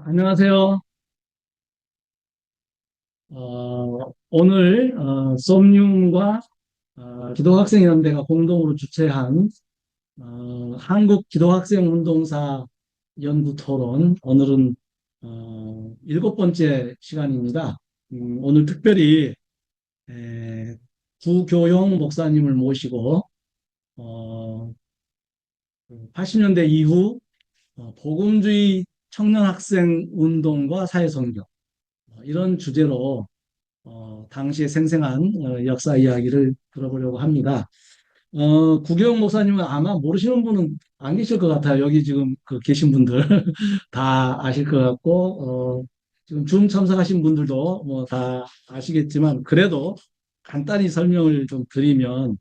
안녕하세요. 오늘 솜뇽과 기독학생연대가 공동으로 주최한 한국기독학생운동사 연구토론, 오늘은 일곱 번째 시간입니다. 오늘 특별히 구교용 목사님을 모시고 어, 80년대 이후 복음주의 청년학생 운동과 사회선교, 이런 주제로 당시의 생생한 역사 이야기를 들어보려고 합니다. 구경 목사님은 아마 모르시는 분은 안 계실 것 같아요. 여기 지금 계신 분들 다 아실 것 같고, 지금 줌 참석하신 분들도 뭐 다 아시겠지만, 그래도 간단히 설명을 좀 드리면,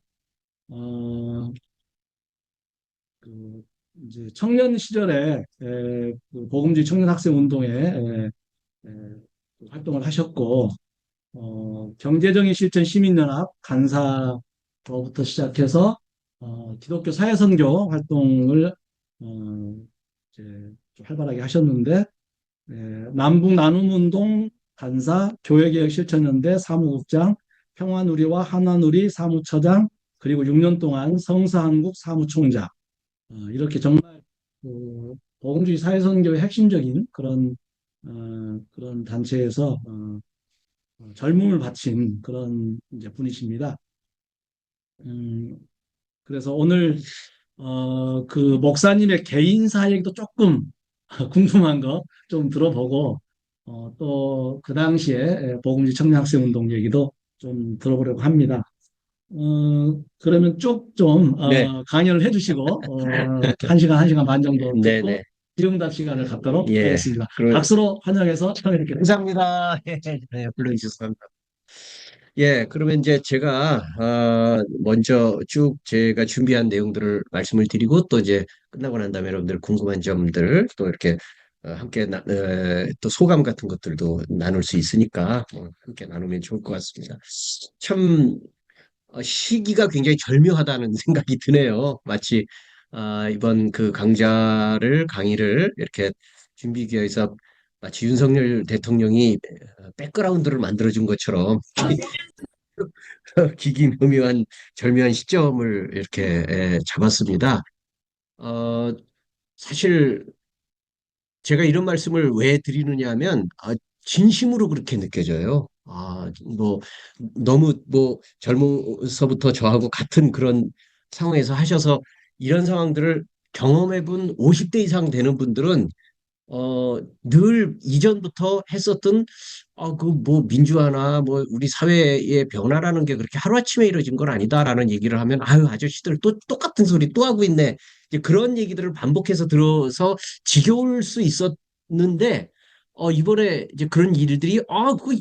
어, 그 이제 청년 시절에 그 복음주의 청년 학생 운동에 활동을 하셨고, 경제정의 실천 시민연합 간사로부터 시작해서 기독교 사회선교 활동을 이제 좀 활발하게 하셨는데, 남북 나눔운동 간사, 교회개혁 실천연대 사무국장, 평화누리와 한화누리 사무처장, 그리고 6년 동안 성서한국 사무총장, 이렇게 정말 복음주의 사회선교의 핵심적인 그런 단체에서 젊음을 바친 그런 이제 분이십니다. 음, 그래서 오늘 그 목사님의 개인사 얘기도 조금 궁금한 거 좀 들어보고, 또 그 당시에 복음주의 청년학생 운동 얘기도 좀 들어보려고 합니다. 그러면 쭉 좀 네, 강연을 해주시고, 한 시간 반 정도 듣고 네네. 질문답 시간을 갖도록 예. 하겠습니다. 그럼, 박수로 환영해서 청해드리겠습니다. 감사합니다. 네, 불러주셔서. 예, 그러면 이제 제가, 먼저 쭉 제가 준비한 내용들을 말씀을 드리고 또 이제 끝나고 난 다음에 여러분들 궁금한 점들 또 이렇게 함께 또 소감 같은 것들도 나눌 수 있으니까 함께 나누면 좋을 것 같습니다. 참, 시기가 굉장히 절묘하다는 생각이 드네요. 마치 이번 그 강의를 이렇게 준비기 위해서 마치 윤석열 대통령이 백그라운드를 만들어준 것처럼 기기묘묘한 절묘한 시점을 이렇게 잡았습니다. 어, 사실 제가 이런 말씀을 왜 드리느냐 하면 진심으로 그렇게 느껴져요. 뭐 너무 뭐 젊어서부터 저하고 같은 그런 상황에서 하셔서 이런 상황들을 경험해 본 50대 이상 되는 분들은 늘 이전부터 했었던 그 뭐 민주화나 뭐 우리 사회의 변화라는 게 그렇게 하루아침에 이루어진 건 아니다라는 얘기를 하면 아유 아저씨들 또 똑같은 소리 또 하고 있네. 이제 그런 얘기들을 반복해서 들어서 지겨울 수 있었는데 이번에 이제 그런 일들이 그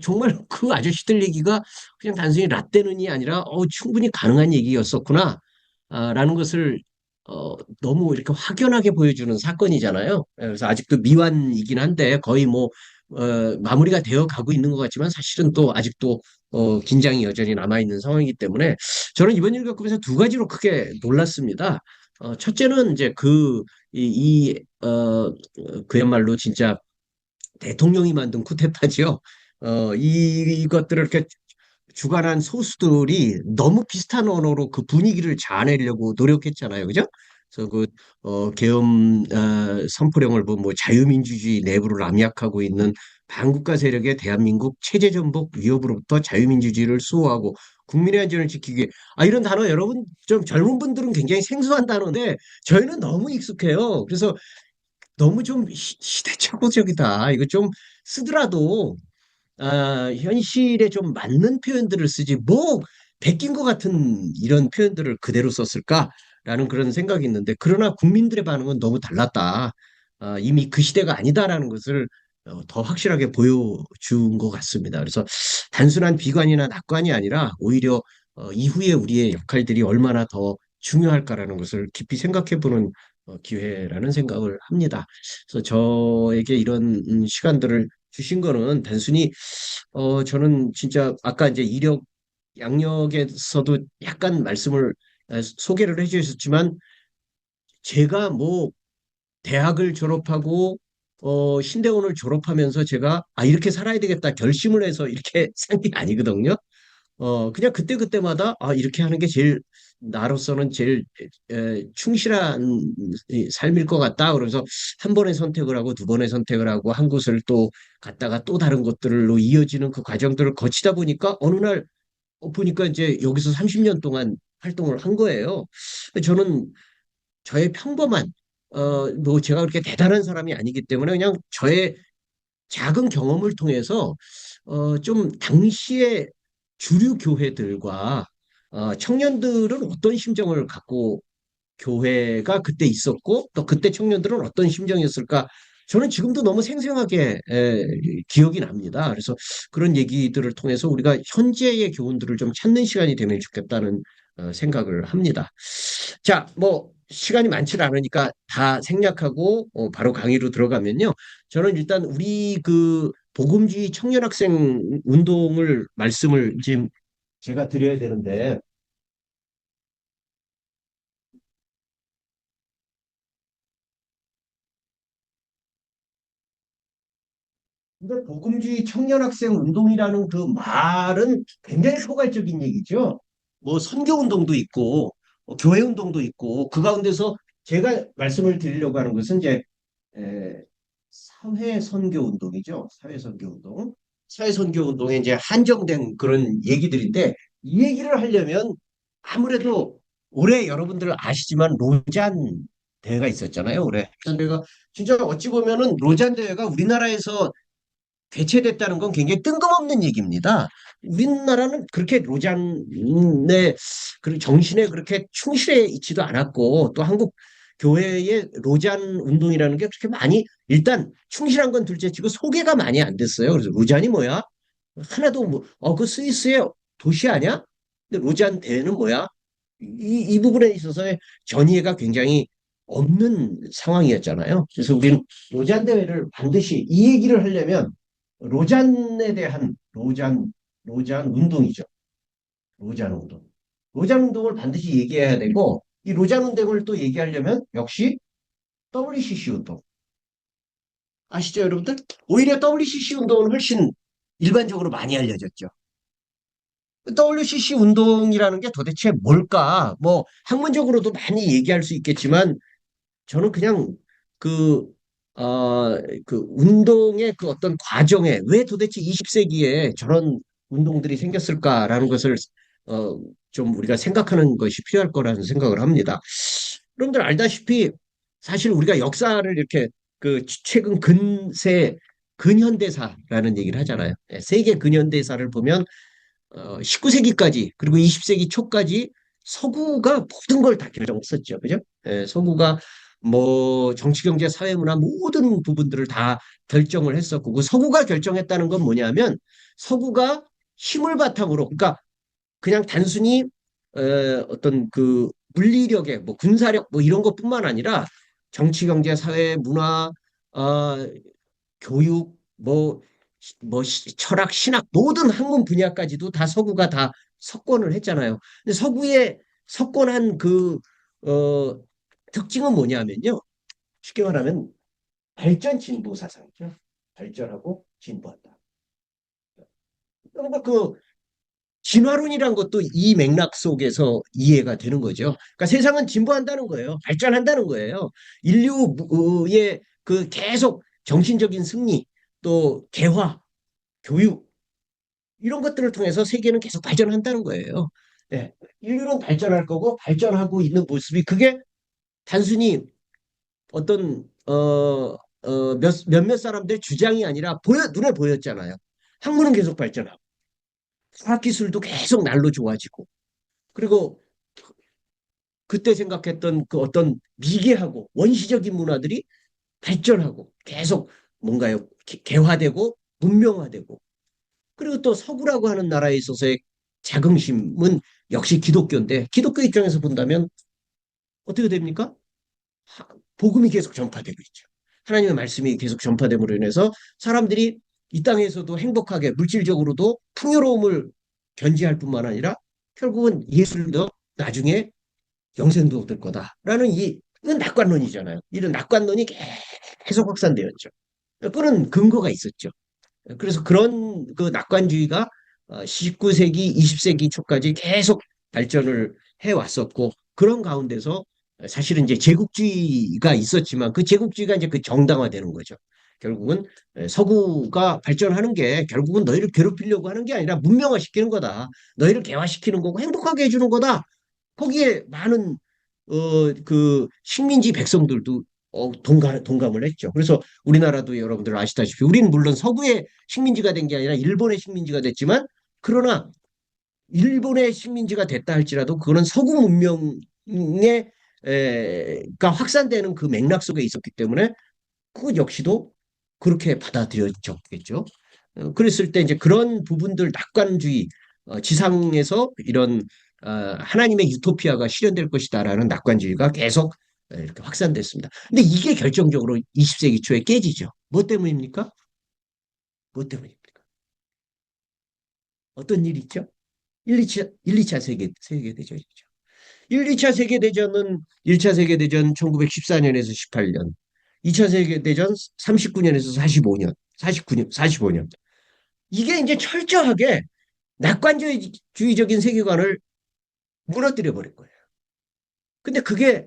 정말 그 아저씨들 얘기가 그냥 단순히 라떼는이 아니라 충분히 가능한 얘기였었구나 라는 것을 너무 이렇게 확연하게 보여주는 사건이잖아요. 그래서 아직도 미완이긴 한데 거의 뭐 마무리가 되어 가고 있는 것 같지만 사실은 또 아직도 긴장이 여전히 남아있는 상황이기 때문에 저는 이번 일 겪으면서 두 가지로 크게 놀랐습니다. 첫째는 이제 그야말로 진짜 대통령이 만든 쿠데타죠. 이것들을 이렇게 주관한 소수들이 너무 비슷한 언어로 그 분위기를 자아내려고 노력했잖아요. 그죠? 그래서 계엄 선포령을 뭐 자유민주주의 내부를 암약하고 있는 반국가 세력의 대한민국 체제 전복 위협으로부터 자유민주주의를 수호하고 국민의 안전을 지키기 위해 이런 단어 여러분 좀 젊은 분들은 굉장히 생소한 단어인데 저희는 너무 익숙해요. 그래서 너무 좀 시대착오적이다. 이거 좀 쓰더라도 현실에 좀 맞는 표현들을 쓰지 뭐 베낀 것 같은 이런 표현들을 그대로 썼을까라는 그런 생각이 있는데 그러나 국민들의 반응은 너무 달랐다. 이미 그 시대가 아니다라는 것을 더 확실하게 보여준 것 같습니다. 그래서 단순한 비관이나 낙관이 아니라 오히려 이후에 우리의 역할들이 얼마나 더 중요할까라는 것을 깊이 생각해보는 기회라는 생각을 합니다. 그래서 저에게 이런 시간들을 주신 거는 단순히 저는 진짜 아까 이제 이력 양력에서도 약간 말씀을 소개를 해주셨지만 제가 뭐 대학을 졸업하고 신대원을 졸업하면서 제가 이렇게 살아야 되겠다 결심을 해서 이렇게 산 게 아니거든요. 그냥 그때그때마다 이렇게 하는 게 제일 나로서는 제일 충실한 이 삶일 것 같다. 그래서 한 번의 선택을 하고 두 번의 선택을 하고 한 곳을 또 갔다가 또 다른 곳들로 이어지는 그 과정들을 거치다 보니까 어느 날 보니까 이제 여기서 30년 동안 활동을 한 거예요. 저는 저의 평범한 뭐 제가 그렇게 대단한 사람이 아니기 때문에 그냥 저의 작은 경험을 통해서 좀 당시의 주류 교회들과 청년들은 어떤 심정을 갖고 교회가 그때 있었고 또 그때 청년들은 어떤 심정이었을까? 저는 지금도 너무 생생하게 기억이 납니다. 그래서 그런 얘기들을 통해서 우리가 현재의 교훈들을 좀 찾는 시간이 되면 좋겠다는 생각을 합니다. 자, 뭐 시간이 많지 않으니까 다 생략하고 바로 강의로 들어가면요. 저는 일단 우리 그 복음주의 청년학생 운동을 말씀을 지금 제가 드려야 되는데 근데 복음주의 청년학생 운동이라는 그 말은 굉장히 포괄적인 얘기죠. 뭐 선교 운동도 있고 교회 운동도 있고 그 가운데서 제가 말씀을 드리려고 하는 것은 이제 에, 사회 선교 운동이죠. 사회 선교 운동. 사회 선교 운동에 이제 한정된 그런 얘기들인데 이 얘기를 하려면 아무래도 올해 여러분들 아시지만 로잔 대회가 있었잖아요. 올해 로잔 대회가 진짜 어찌 보면은 로잔 대회가 우리나라에서 개최됐다는 건 굉장히 뜬금없는 얘기입니다. 우리나라는 그렇게 로잔의 그 정신에 그렇게 충실해 있지도 않았고 또 한국 교회의 로잔 운동이라는 게 그렇게 많이 일단 충실한 건 둘째치고 소개가 많이 안 됐어요. 그래서 로잔이 뭐야? 하나도 뭐, 그 스위스의 도시 아니야? 근데 로잔 대회는 뭐야? 이 부분에 있어서의 전이해가 굉장히 없는 상황이었잖아요. 그래서 우리는 로잔 대회를 반드시 이 얘기를 하려면 로잔에 대한 로잔 운동이죠. 로잔 운동. 로잔 운동을 반드시 얘기해야 되고 이 로잔 운동을 또 얘기하려면 역시 WCC 운동. 아시죠, 여러분들? 오히려 WCC 운동은 훨씬 일반적으로 많이 알려졌죠. WCC 운동이라는 게 도대체 뭘까? 뭐 학문적으로도 많이 얘기할 수 있겠지만 저는 그냥 그, 그 운동의 그 어떤 과정에 왜 도대체 20세기에 저런 운동들이 생겼을까라는 것을 어, 좀 우리가 생각하는 것이 필요할 거라는 생각을 합니다. 여러분들 알다시피 사실 우리가 역사를 이렇게 그 최근 근세 근현대사라는 얘기를 하잖아요. 예, 세계 근현대사를 보면 19세기까지 그리고 20세기 초까지 서구가 모든 걸 다 결정했었죠. 그죠? 예, 서구가 뭐 정치, 경제, 사회, 문화 모든 부분들을 다 결정을 했었고 그 서구가 결정했다는 건 뭐냐면 서구가 힘을 바탕으로 그러니까 그냥 단순히 어떤 그 물리력의 뭐 군사력 뭐 이런 것뿐만 아니라 정치, 경제, 사회, 문화, 어, 교육, 철학, 신학 모든 학문 분야까지도 다 서구가 다 석권을 했잖아요. 근데 서구의 석권한 그 어, 특징은 뭐냐면요. 쉽게 말하면 발전 진보 사상이죠. 발전하고 진보한다. 그러니까 그 진화론이란 것도 이 맥락 속에서 이해가 되는 거죠. 그러니까 세상은 진보한다는 거예요. 발전한다는 거예요. 인류의 그 계속 정신적인 승리, 또 개화, 교육 이런 것들을 통해서 세계는 계속 발전한다는 거예요. 네. 인류는 발전할 거고 발전하고 있는 모습이 그게 단순히 어떤 몇몇 사람들의 주장이 아니라 눈에 보였잖아요. 학문은 계속 발전하고 과학기술도 계속 날로 좋아지고 그리고 그때 생각했던 그 어떤 미개하고 원시적인 문화들이 발전하고 계속 뭔가요 개화되고 문명화되고 그리고 또 서구라고 하는 나라에 있어서의 자긍심은 역시 기독교인데 기독교 입장에서 본다면 어떻게 됩니까? 복음이 계속 전파되고 있죠. 하나님의 말씀이 계속 전파됨으로 인해서 사람들이 이 땅에서도 행복하게 물질적으로도 풍요로움을 견지할 뿐만 아니라 결국은 예수를 믿어 나중에 영생도 얻을 거다라는 이건 낙관론이잖아요. 이런 낙관론이 계속 확산되었죠. 그런 근거가 있었죠. 그래서 그런 그 낙관주의가 19세기, 20세기 초까지 계속 발전을 해 왔었고, 그런 가운데서 사실은 이제 제국주의가 있었지만 그 제국주의가 이제 그 정당화되는 거죠. 결국은 서구가 발전하는 게 결국은 너희를 괴롭히려고 하는 게 아니라 문명화시키는 거다. 너희를 개화시키는 거고 행복하게 해주는 거다. 거기에 많은 그 식민지 백성들도 동감을 했죠. 그래서 우리나라도 여러분들 아시다시피 우리는 물론 서구의 식민지가 된 게 아니라 일본의 식민지가 됐지만 그러나 일본의 식민지가 됐다 할지라도 그거는 서구 문명의 가 확산되는 그 맥락 속에 있었기 때문에 그 역시도 그렇게 받아들여졌겠죠. 그랬을 때 이제 그런 부분들 낙관주의, 지상에서 이런 하나님의 유토피아가 실현될 것이다라는 낙관주의가 계속 이렇게 확산됐습니다. 근데 이게 결정적으로 20세기 초에 깨지죠. 뭐 때문입니까? 뭐 때문입니까? 어떤 일이 있죠? 1, 2차 세계대전이죠. 1, 2차 세계대전은 1차 세계대전 1914년에서 18년, 2차 세계대전 39년에서 45년, 49년, 45년. 이게 이제 철저하게 낙관주의적인 세계관을 무너뜨려 버린 거예요. 근데 그게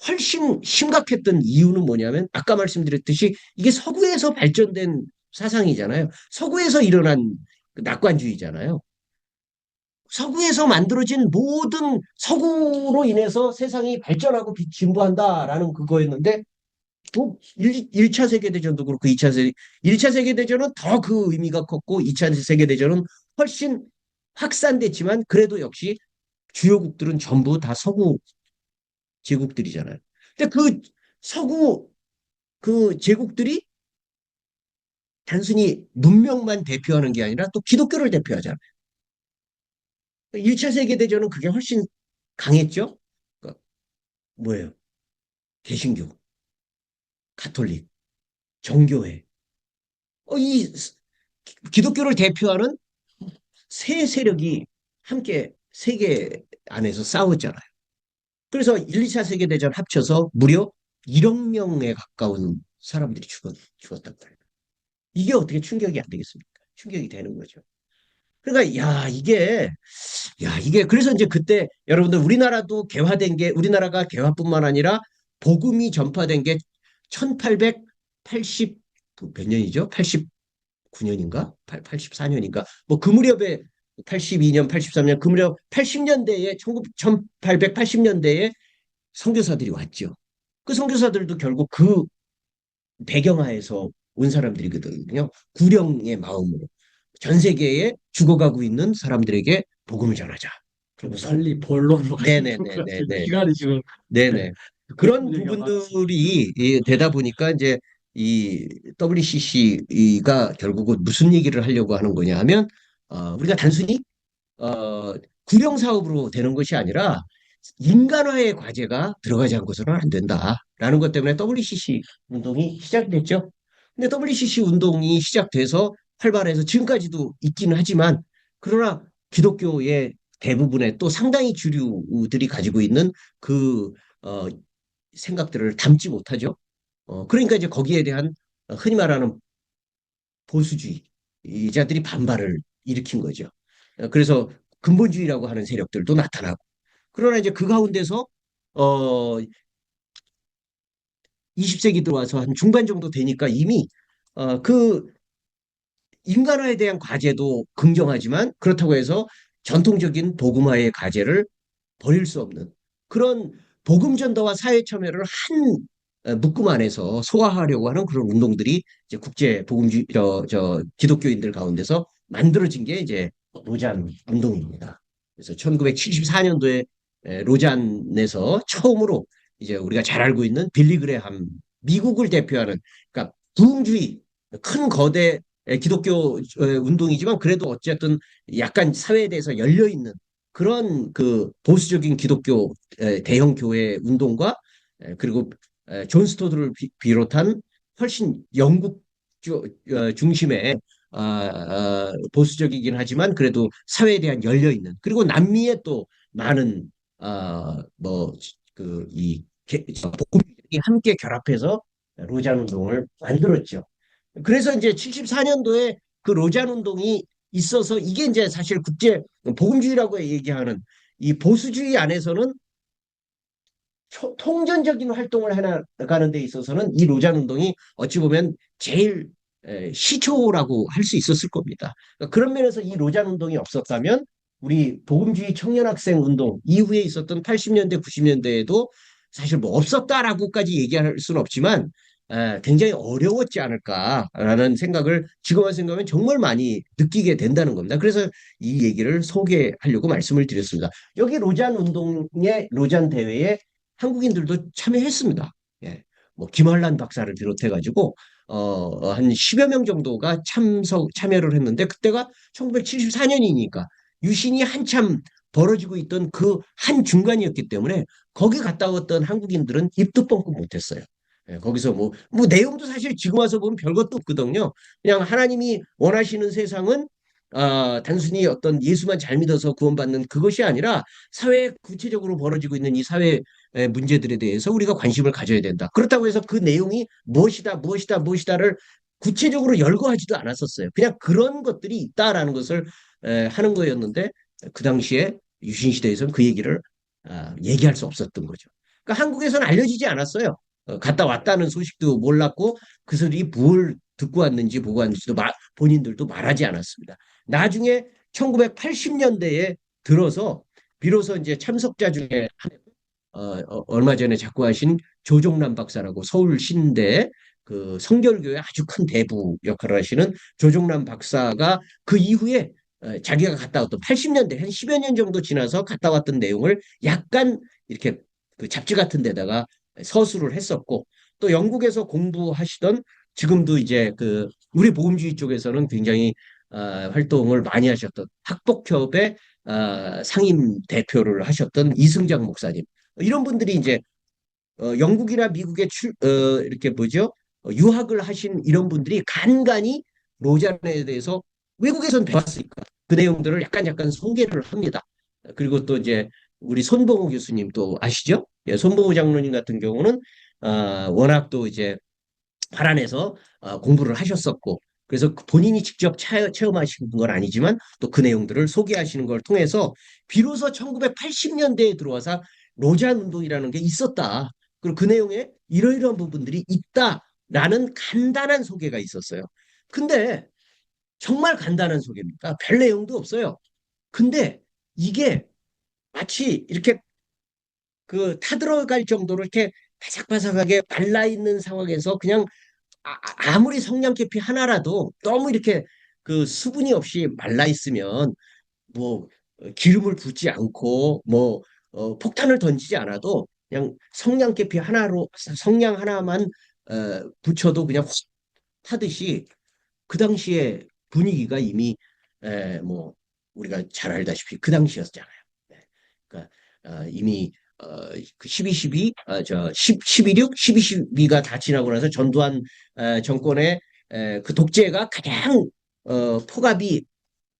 훨씬 심각했던 이유는 뭐냐면 아까 말씀드렸듯이 이게 서구에서 발전된 사상이잖아요. 서구에서 일어난 그 낙관주의잖아요. 서구에서 만들어진 모든 서구로 인해서 세상이 발전하고 진보한다라는 그거였는데 또 1차 세계대전도 그렇고 1차 세계대전은 더 그 의미가 컸고 2차 세계대전은 훨씬 확산됐지만 그래도 역시 주요국들은 전부 다 서구 제국들이잖아요. 근데 그 서구 그 제국들이 단순히 문명만 대표하는 게 아니라 또 기독교를 대표하잖아요. 1차 세계대전은 그게 훨씬 강했죠. 그러니까 뭐예요? 개신교, 가톨릭, 정교회. 이 기독교를 대표하는 세 세력이 함께 세계 안에서 싸웠잖아요. 그래서 1, 2차 세계대전 합쳐서 무려 1억 명에 가까운 사람들이 죽었단 말이에요. 이게 어떻게 충격이 안 되겠습니까? 충격이 되는 거죠. 그러니까 이게 그래서 이제 그때 여러분들 우리나라도 개화된 게 우리나라가 개화뿐만 아니라 복음이 전파된 게 1880 몇 년이죠? 89년인가? 84년인가? 뭐 그 무렵에 82년, 83년 그 무렵 80년대에 1880년대에 선교사들이 왔죠. 그 선교사들도 결국 그 배경하에서 온 사람들이거든요. 구령의 마음으로 전 세계에 죽어가고 있는 사람들에게 복음을 전하자. 좀 그러면서 빨리 본론으로 가시면 좋을 것 같습니다. 네네네네네 시간이 지금 네, 네네 그런 얘기가 많습니다. 부분들이 되다 보니까 이제 이 WCC가 결국은 무슨 얘기를 하려고 하는 거냐 하면 우리가 단순히 구령 사업으로 되는 것이 아니라 인간화의 과제가 들어가지 않고서는 안 된다라는 것 때문에 WCC 운동이 시작됐죠. 근데 WCC 운동이 시작돼서 활발해서 지금까지도 있기는 하지만 그러나 기독교의 대부분의 또 상당히 주류들이 가지고 있는 그 어, 생각들을 담지 못하죠. 그러니까 이제 거기에 대한 흔히 말하는 보수주의자들이 반발을 일으킨 거죠. 그래서 근본주의라고 하는 세력들도 나타나고 그러나 이제 그 가운데서 어 20세기 들어와서 한 중반 정도 되니까 이미 그 인간화에 대한 과제도 긍정하지만 그렇다고 해서 전통적인 복음화의 과제를 버릴 수 없는 그런 복음 전도와 사회 참여를 한 묶음 안에서 소화하려고 하는 그런 운동들이 이제 국제 복음주의 기독교인들 가운데서 만들어진 게 이제 로잔 운동입니다. 그래서 1974년도에 로잔에서 처음으로 이제 우리가 잘 알고 있는 빌리 그레함 미국을 대표하는 그러니까 부흥주의 큰 거대 기독교 운동이지만 그래도 어쨌든 약간 사회에 대해서 열려 있는 그런 그 보수적인 기독교 대형 교회 운동과 그리고 존 스토드를 비롯한 훨씬 영국 중심의 보수적이긴 하지만 그래도 사회에 대한 열려 있는 그리고 남미에 또 많은 뭐그이 복음이 함께 결합해서 로잔 운동을 만들었죠. 그래서 이제 74년도에 그 로잔 운동이 있어서 이게 이제 사실 국제 복음주의라고 얘기하는 이 보수주의 안에서는 통전적인 활동을 해나가는 데 있어서는 이 로잔 운동이 어찌 보면 제일 시초라고 할 수 있었을 겁니다. 그러니까 그런 면에서 이 로잔 운동이 없었다면 우리 복음주의 청년학생 운동 이후에 있었던 80년대, 90년대에도 사실 뭐 없었다라고까지 얘기할 수는 없지만 굉장히 어려웠지 않을까라는 생각을 지금 와서 생각하면 정말 많이 느끼게 된다는 겁니다. 그래서 이 얘기를 소개하려고 말씀을 드렸습니다. 여기 로잔 운동의 로잔 대회에 한국인들도 참여했습니다. 예. 뭐 김환란 박사를 비롯해가지고 한 10여 명 정도가 참여를 했는데 그때가 1974년이니까 유신이 한참 벌어지고 있던 그 한 중간이었기 때문에 거기 갔다 왔던 한국인들은 입도 뻥끗 못했어요. 예, 거기서 뭐 내용도 사실 지금 와서 보면 별것도 없거든요. 그냥 하나님이 원하시는 세상은 단순히 어떤 예수만 잘 믿어서 구원받는 그것이 아니라 사회에 구체적으로 벌어지고 있는 이 사회 문제들에 대해서 우리가 관심을 가져야 된다. 그렇다고 해서 그 내용이 무엇이다, 무엇이다, 무엇이다를 구체적으로 열거하지도 않았었어요. 그냥 그런 것들이 있다라는 것을 하는 거였는데 그 당시에 유신시대에서는 그 얘기를 얘기할 수 없었던 거죠. 그러니까 한국에서는 알려지지 않았어요. 갔다 왔다는 소식도 몰랐고 그 소리 뭘 듣고 왔는지 보고 왔는지도 본인들도 말하지 않았습니다. 나중에 1980년대에 들어서 비로소 이제 참석자 중에 얼마 전에 작고 하신 조종남 박사라고 서울 신대 그 성결교회 아주 큰 대부 역할을 하시는 조종남 박사가 그 이후에 자기가 갔다 왔던 80년대 한 10여 년 정도 지나서 갔다 왔던 내용을 약간 이렇게 그 잡지 같은 데다가 서술을 했었고 또 영국에서 공부하시던 지금도 이제 그 우리 복음주의 쪽에서는 굉장히 활동을 많이 하셨던 학복협의 상임 대표를 하셨던 이승장 목사님 이런 분들이 이제 영국이나 미국에 이렇게 뭐죠? 유학을 하신 이런 분들이 간간히 로잔에 대해서 외국에선 배웠으니까 그 내용들을 약간 소개를 합니다. 그리고 또 이제 우리 손봉호 교수님 또 아시죠? 예, 손봉호 장로님 같은 경우는 워낙 또 이제 파란에서 공부를 하셨었고 그래서 본인이 직접 체험하신 건 아니지만 또 그 내용들을 소개하시는 걸 통해서 비로소 1980년대에 들어와서 로잔 운동이라는 게 있었다. 그리고 그 내용에 이러이러한 부분들이 있다라는 간단한 소개가 있었어요. 근데 정말 간단한 소개입니다. 별 내용도 없어요. 근데 이게 마치 이렇게 그 타들어갈 정도로 이렇게 바삭바삭하게 말라 있는 상황에서 그냥 무리 성냥개피 하나라도 너무 이렇게 그 수분이 없이 말라 있으면 뭐 기름을 붓지 않고 뭐 폭탄을 던지지 않아도 그냥 성냥개피 하나로 성냥 하나만 붙여도 그냥 확 타듯이 그 당시에 분위기가 이미 뭐 우리가 잘 알다시피 그 당시였잖아요. 네. 그러니까 이미 그 12.12, 저 10.16, 12.12가 다 지나고 나서 전두환 정권의 그 독재가 가장 폭압이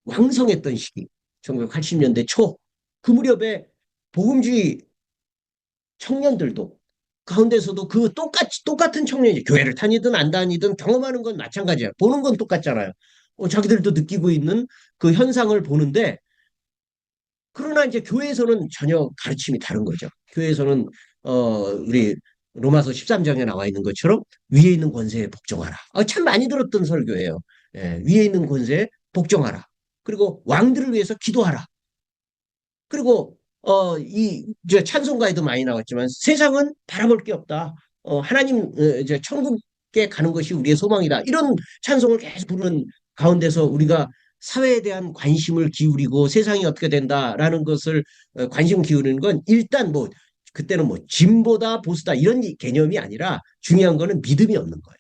왕성했던 시기, 1980년대 초, 그 무렵에 복음주의 청년들도 가운데서도 그 똑같은 청년이 교회를 다니든 안 다니든 경험하는 건 마찬가지야. 보는 건 똑같잖아요. 자기들도 느끼고 있는 그 현상을 보는데 그러나 이제 교회에서는 전혀 가르침이 다른 거죠. 교회에서는 우리 로마서 13장에 나와 있는 것처럼 위에 있는 권세에 복종하라. 참 많이 들었던 설교예요. 예, 위에 있는 권세에 복종하라. 그리고 왕들을 위해서 기도하라. 그리고 이 이제 찬송가에도 많이 나왔지만 세상은 바라볼 게 없다. 하나님 이제 천국에 가는 것이 우리의 소망이다. 이런 찬송을 계속 부르는 가운데서 우리가 사회에 대한 관심을 기울이고 세상이 어떻게 된다라는 것을 관심 기울이는 건 일단 뭐 그때는 뭐 진보다 보수다 이런 개념이 아니라 중요한 거는 믿음이 없는 거예요.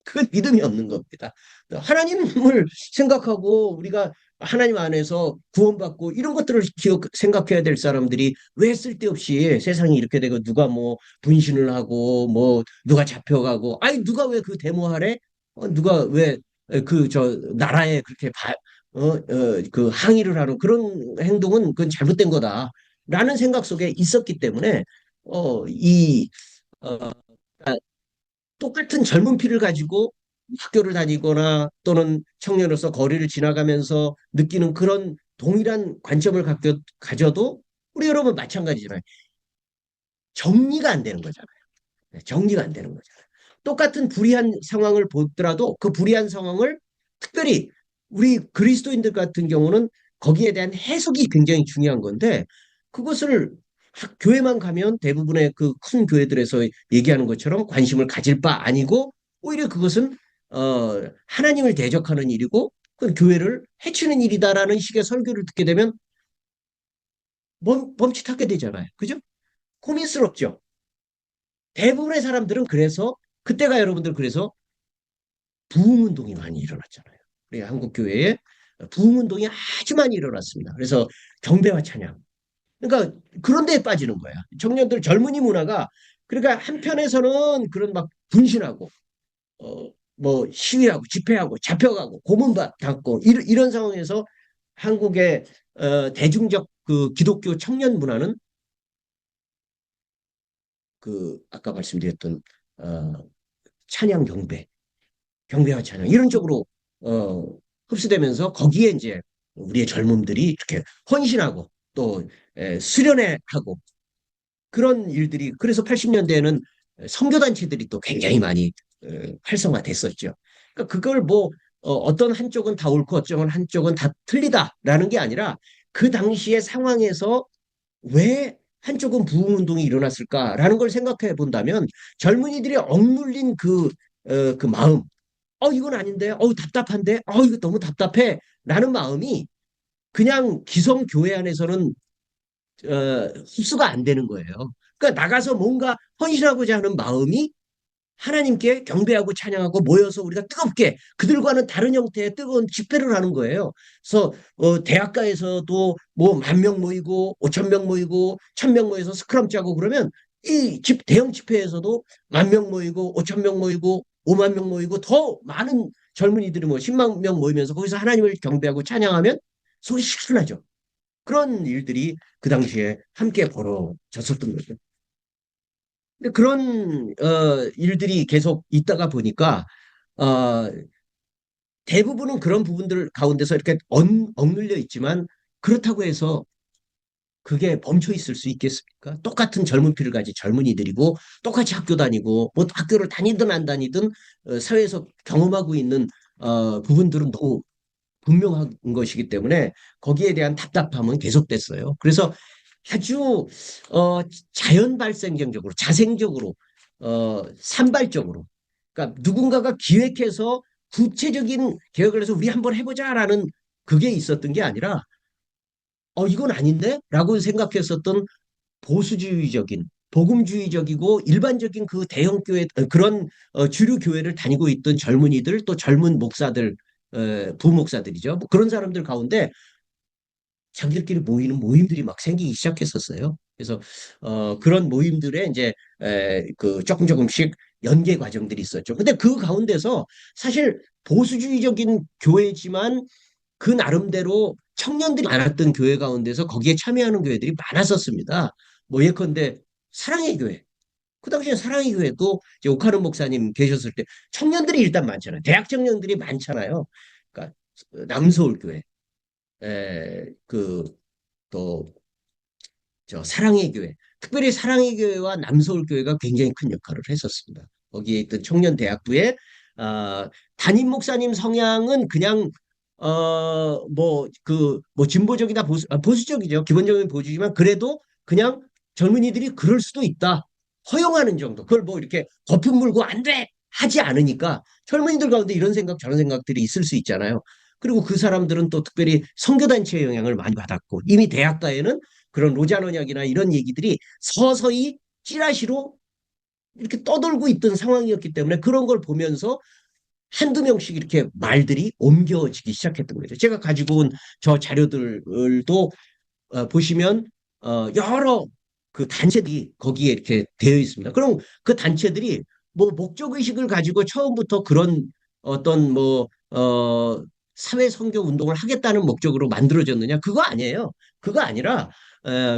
그건 믿음이 없는 겁니다. 하나님을 생각하고 우리가 하나님 안에서 구원받고 이런 것들을 생각해야 될 사람들이 왜 쓸데없이 세상이 이렇게 되고 누가 뭐 분신을 하고 뭐 누가 잡혀가고 아니 누가 왜 그 데모하래? 누가 왜 그 저 나라에 그렇게 그 항의를 하는 그런 행동은 그건 잘못된 거다라는 생각 속에 있었기 때문에 이 어, 똑같은 젊은 피를 가지고 학교를 다니거나 또는 청년으로서 거리를 지나가면서 느끼는 그런 동일한 관점을 가져도 우리 여러분 마찬가지잖아요. 정리가 안 되는 거잖아요. 네, 정리가 안 되는 거잖아요. 똑같은 불의한 상황을 보더라도 그 불의한 상황을 특별히 우리 그리스도인들 같은 경우는 거기에 대한 해석이 굉장히 중요한 건데 그것을 교회만 가면 대부분의 그 큰 교회들에서 얘기하는 것처럼 관심을 가질 바 아니고 오히려 그것은 하나님을 대적하는 일이고 그 교회를 해치는 일이다라는 식의 설교를 듣게 되면 멈칫하게 되잖아요. 그죠? 고민스럽죠. 대부분의 사람들은 그래서 그때가 여러분들 그래서 부흥운동이 많이 일어났잖아요. 우리 한국 교회에 부흥운동이 아주 많이 일어났습니다. 그래서 경배와 찬양. 그러니까 그런 데에 빠지는 거야. 청년들 젊은이 문화가 그러니까 한편에서는 그런 막 분신하고 뭐 시위하고 집회하고 잡혀가고 고문받고 이런 상황에서 한국의 대중적 그 기독교 청년 문화는 그 아까 말씀드렸던 어, 찬양 경배와 찬양 이런 쪽으로 어, 흡수되면서 거기에 이제 우리의 젊음들이 이렇게 헌신하고 또 수련회하고 그런 일들이 그래서 80년대에는 선교단체들이 또 굉장히 많이 활성화됐었죠. 그러니까 그걸 뭐 떤 한쪽은 다 옳고 어쩌면 한쪽은 다 틀리다라는 게 아니라 그 당시의 상황에서 왜 한쪽은 부흥운동이 일어났을까라는 걸 생각해 본다면 젊은이들이 억눌린 그 마음 이건 아닌데, 답답한데, 이거 너무 답답해. 라는 마음이 그냥 기성교회 안에서는, 흡수가 안 되는 거예요. 그러니까 나가서 뭔가 헌신하고자 하는 마음이 하나님께 경배하고 찬양하고 모여서 우리가 뜨겁게 그들과는 다른 형태의 뜨거운 집회를 하는 거예요. 그래서 대학가에서도 뭐 10,000명 모이고 5,000명 모이고 1,000명 모여서 스크럼 짜고 그러면 이 대형 집회에서도 10,000명 모이고 5,000명 모이고 50,000명 모이고 더 많은 젊은이들이 뭐 10만 명 모이면서 거기서 하나님을 경배하고 찬양하면 속이 시원하죠. 그런 일들이 그 당시에 함께 벌어졌었던 거죠. 근데 그런 일들이 계속 있다가 보니까 어, 대부분은 그런 부분들 가운데서 이렇게 억눌려 있지만 그렇다고 해서 그게 멈춰 있을 수 있겠습니까? 똑같은 젊은 피를 가진 젊은이들이고 똑같이 학교 다니고 뭐 학교를 다니든 안 다니든 사회에서 경험하고 있는 부분들은 너무 분명한 것이기 때문에 거기에 대한 답답함은 계속됐어요. 그래서 아주 어, 자연 발생적으로 자생적으로 산발적으로 그러니까 누군가가 기획해서 구체적인 계획을 해서 우리 한번 해보자라는 그게 있었던 게 아니라 이건 아닌데? 라고 생각했었던 보수주의적인 복음주의적이고 일반적인 그 대형 교회 그런 주류 교회를 다니고 있던 젊은이들 또 젊은 목사들 부목사들이죠. 뭐 그런 사람들 가운데 자기들끼리 모이는 모임들이 막 생기기 시작했었어요. 그래서 그런 모임들에 이제 그 조금씩 연계 과정들이 있었죠. 근데 그 가운데서 사실 보수주의적인 교회지만 그 나름대로 청년들이 많았던 교회 가운데서 거기에 참여하는 교회들이 많았었습니다. 뭐 예컨대 사랑의 교회. 그 당시에 사랑의 교회도 이제 오카른 목사님 계셨을 때 청년들이 일단 많잖아요. 대학 청년들이 많잖아요. 그러니까 남서울 교회, 그또 저 사랑의 교회, 특별히 사랑의 교회와 남서울 교회가 굉장히 큰 역할을 했었습니다. 거기에 있던 청년 대학부에 담임 목사님 성향은 그냥 뭐 진보적이다 보수적이죠. 기본적인 보수지만 그래도 그냥 젊은이들이 그럴 수도 있다. 허용하는 정도. 그걸 뭐 이렇게 거품 물고 안 돼! 하지 않으니까 젊은이들 가운데 이런 생각 저런 생각들이 있을 수 있잖아요. 그리고 그 사람들은 또 특별히 선교단체의 영향을 많이 받았고 이미 대학가에는 그런 로잔 언약이나 이런 얘기들이 서서히 찌라시로 이렇게 떠돌고 있던 상황이었기 때문에 그런 걸 보면서 한두 명씩 이렇게 말들이 옮겨지기 시작했던 거죠. 제가 가지고 온 저 자료들도 보시면 여러 그 단체들이 거기에 이렇게 되어 있습니다. 그럼 그 단체들이 뭐 목적 의식을 가지고 처음부터 그런 어떤 사회 선교 운동을 하겠다는 목적으로 만들어졌느냐? 그거 아니에요. 그거 아니라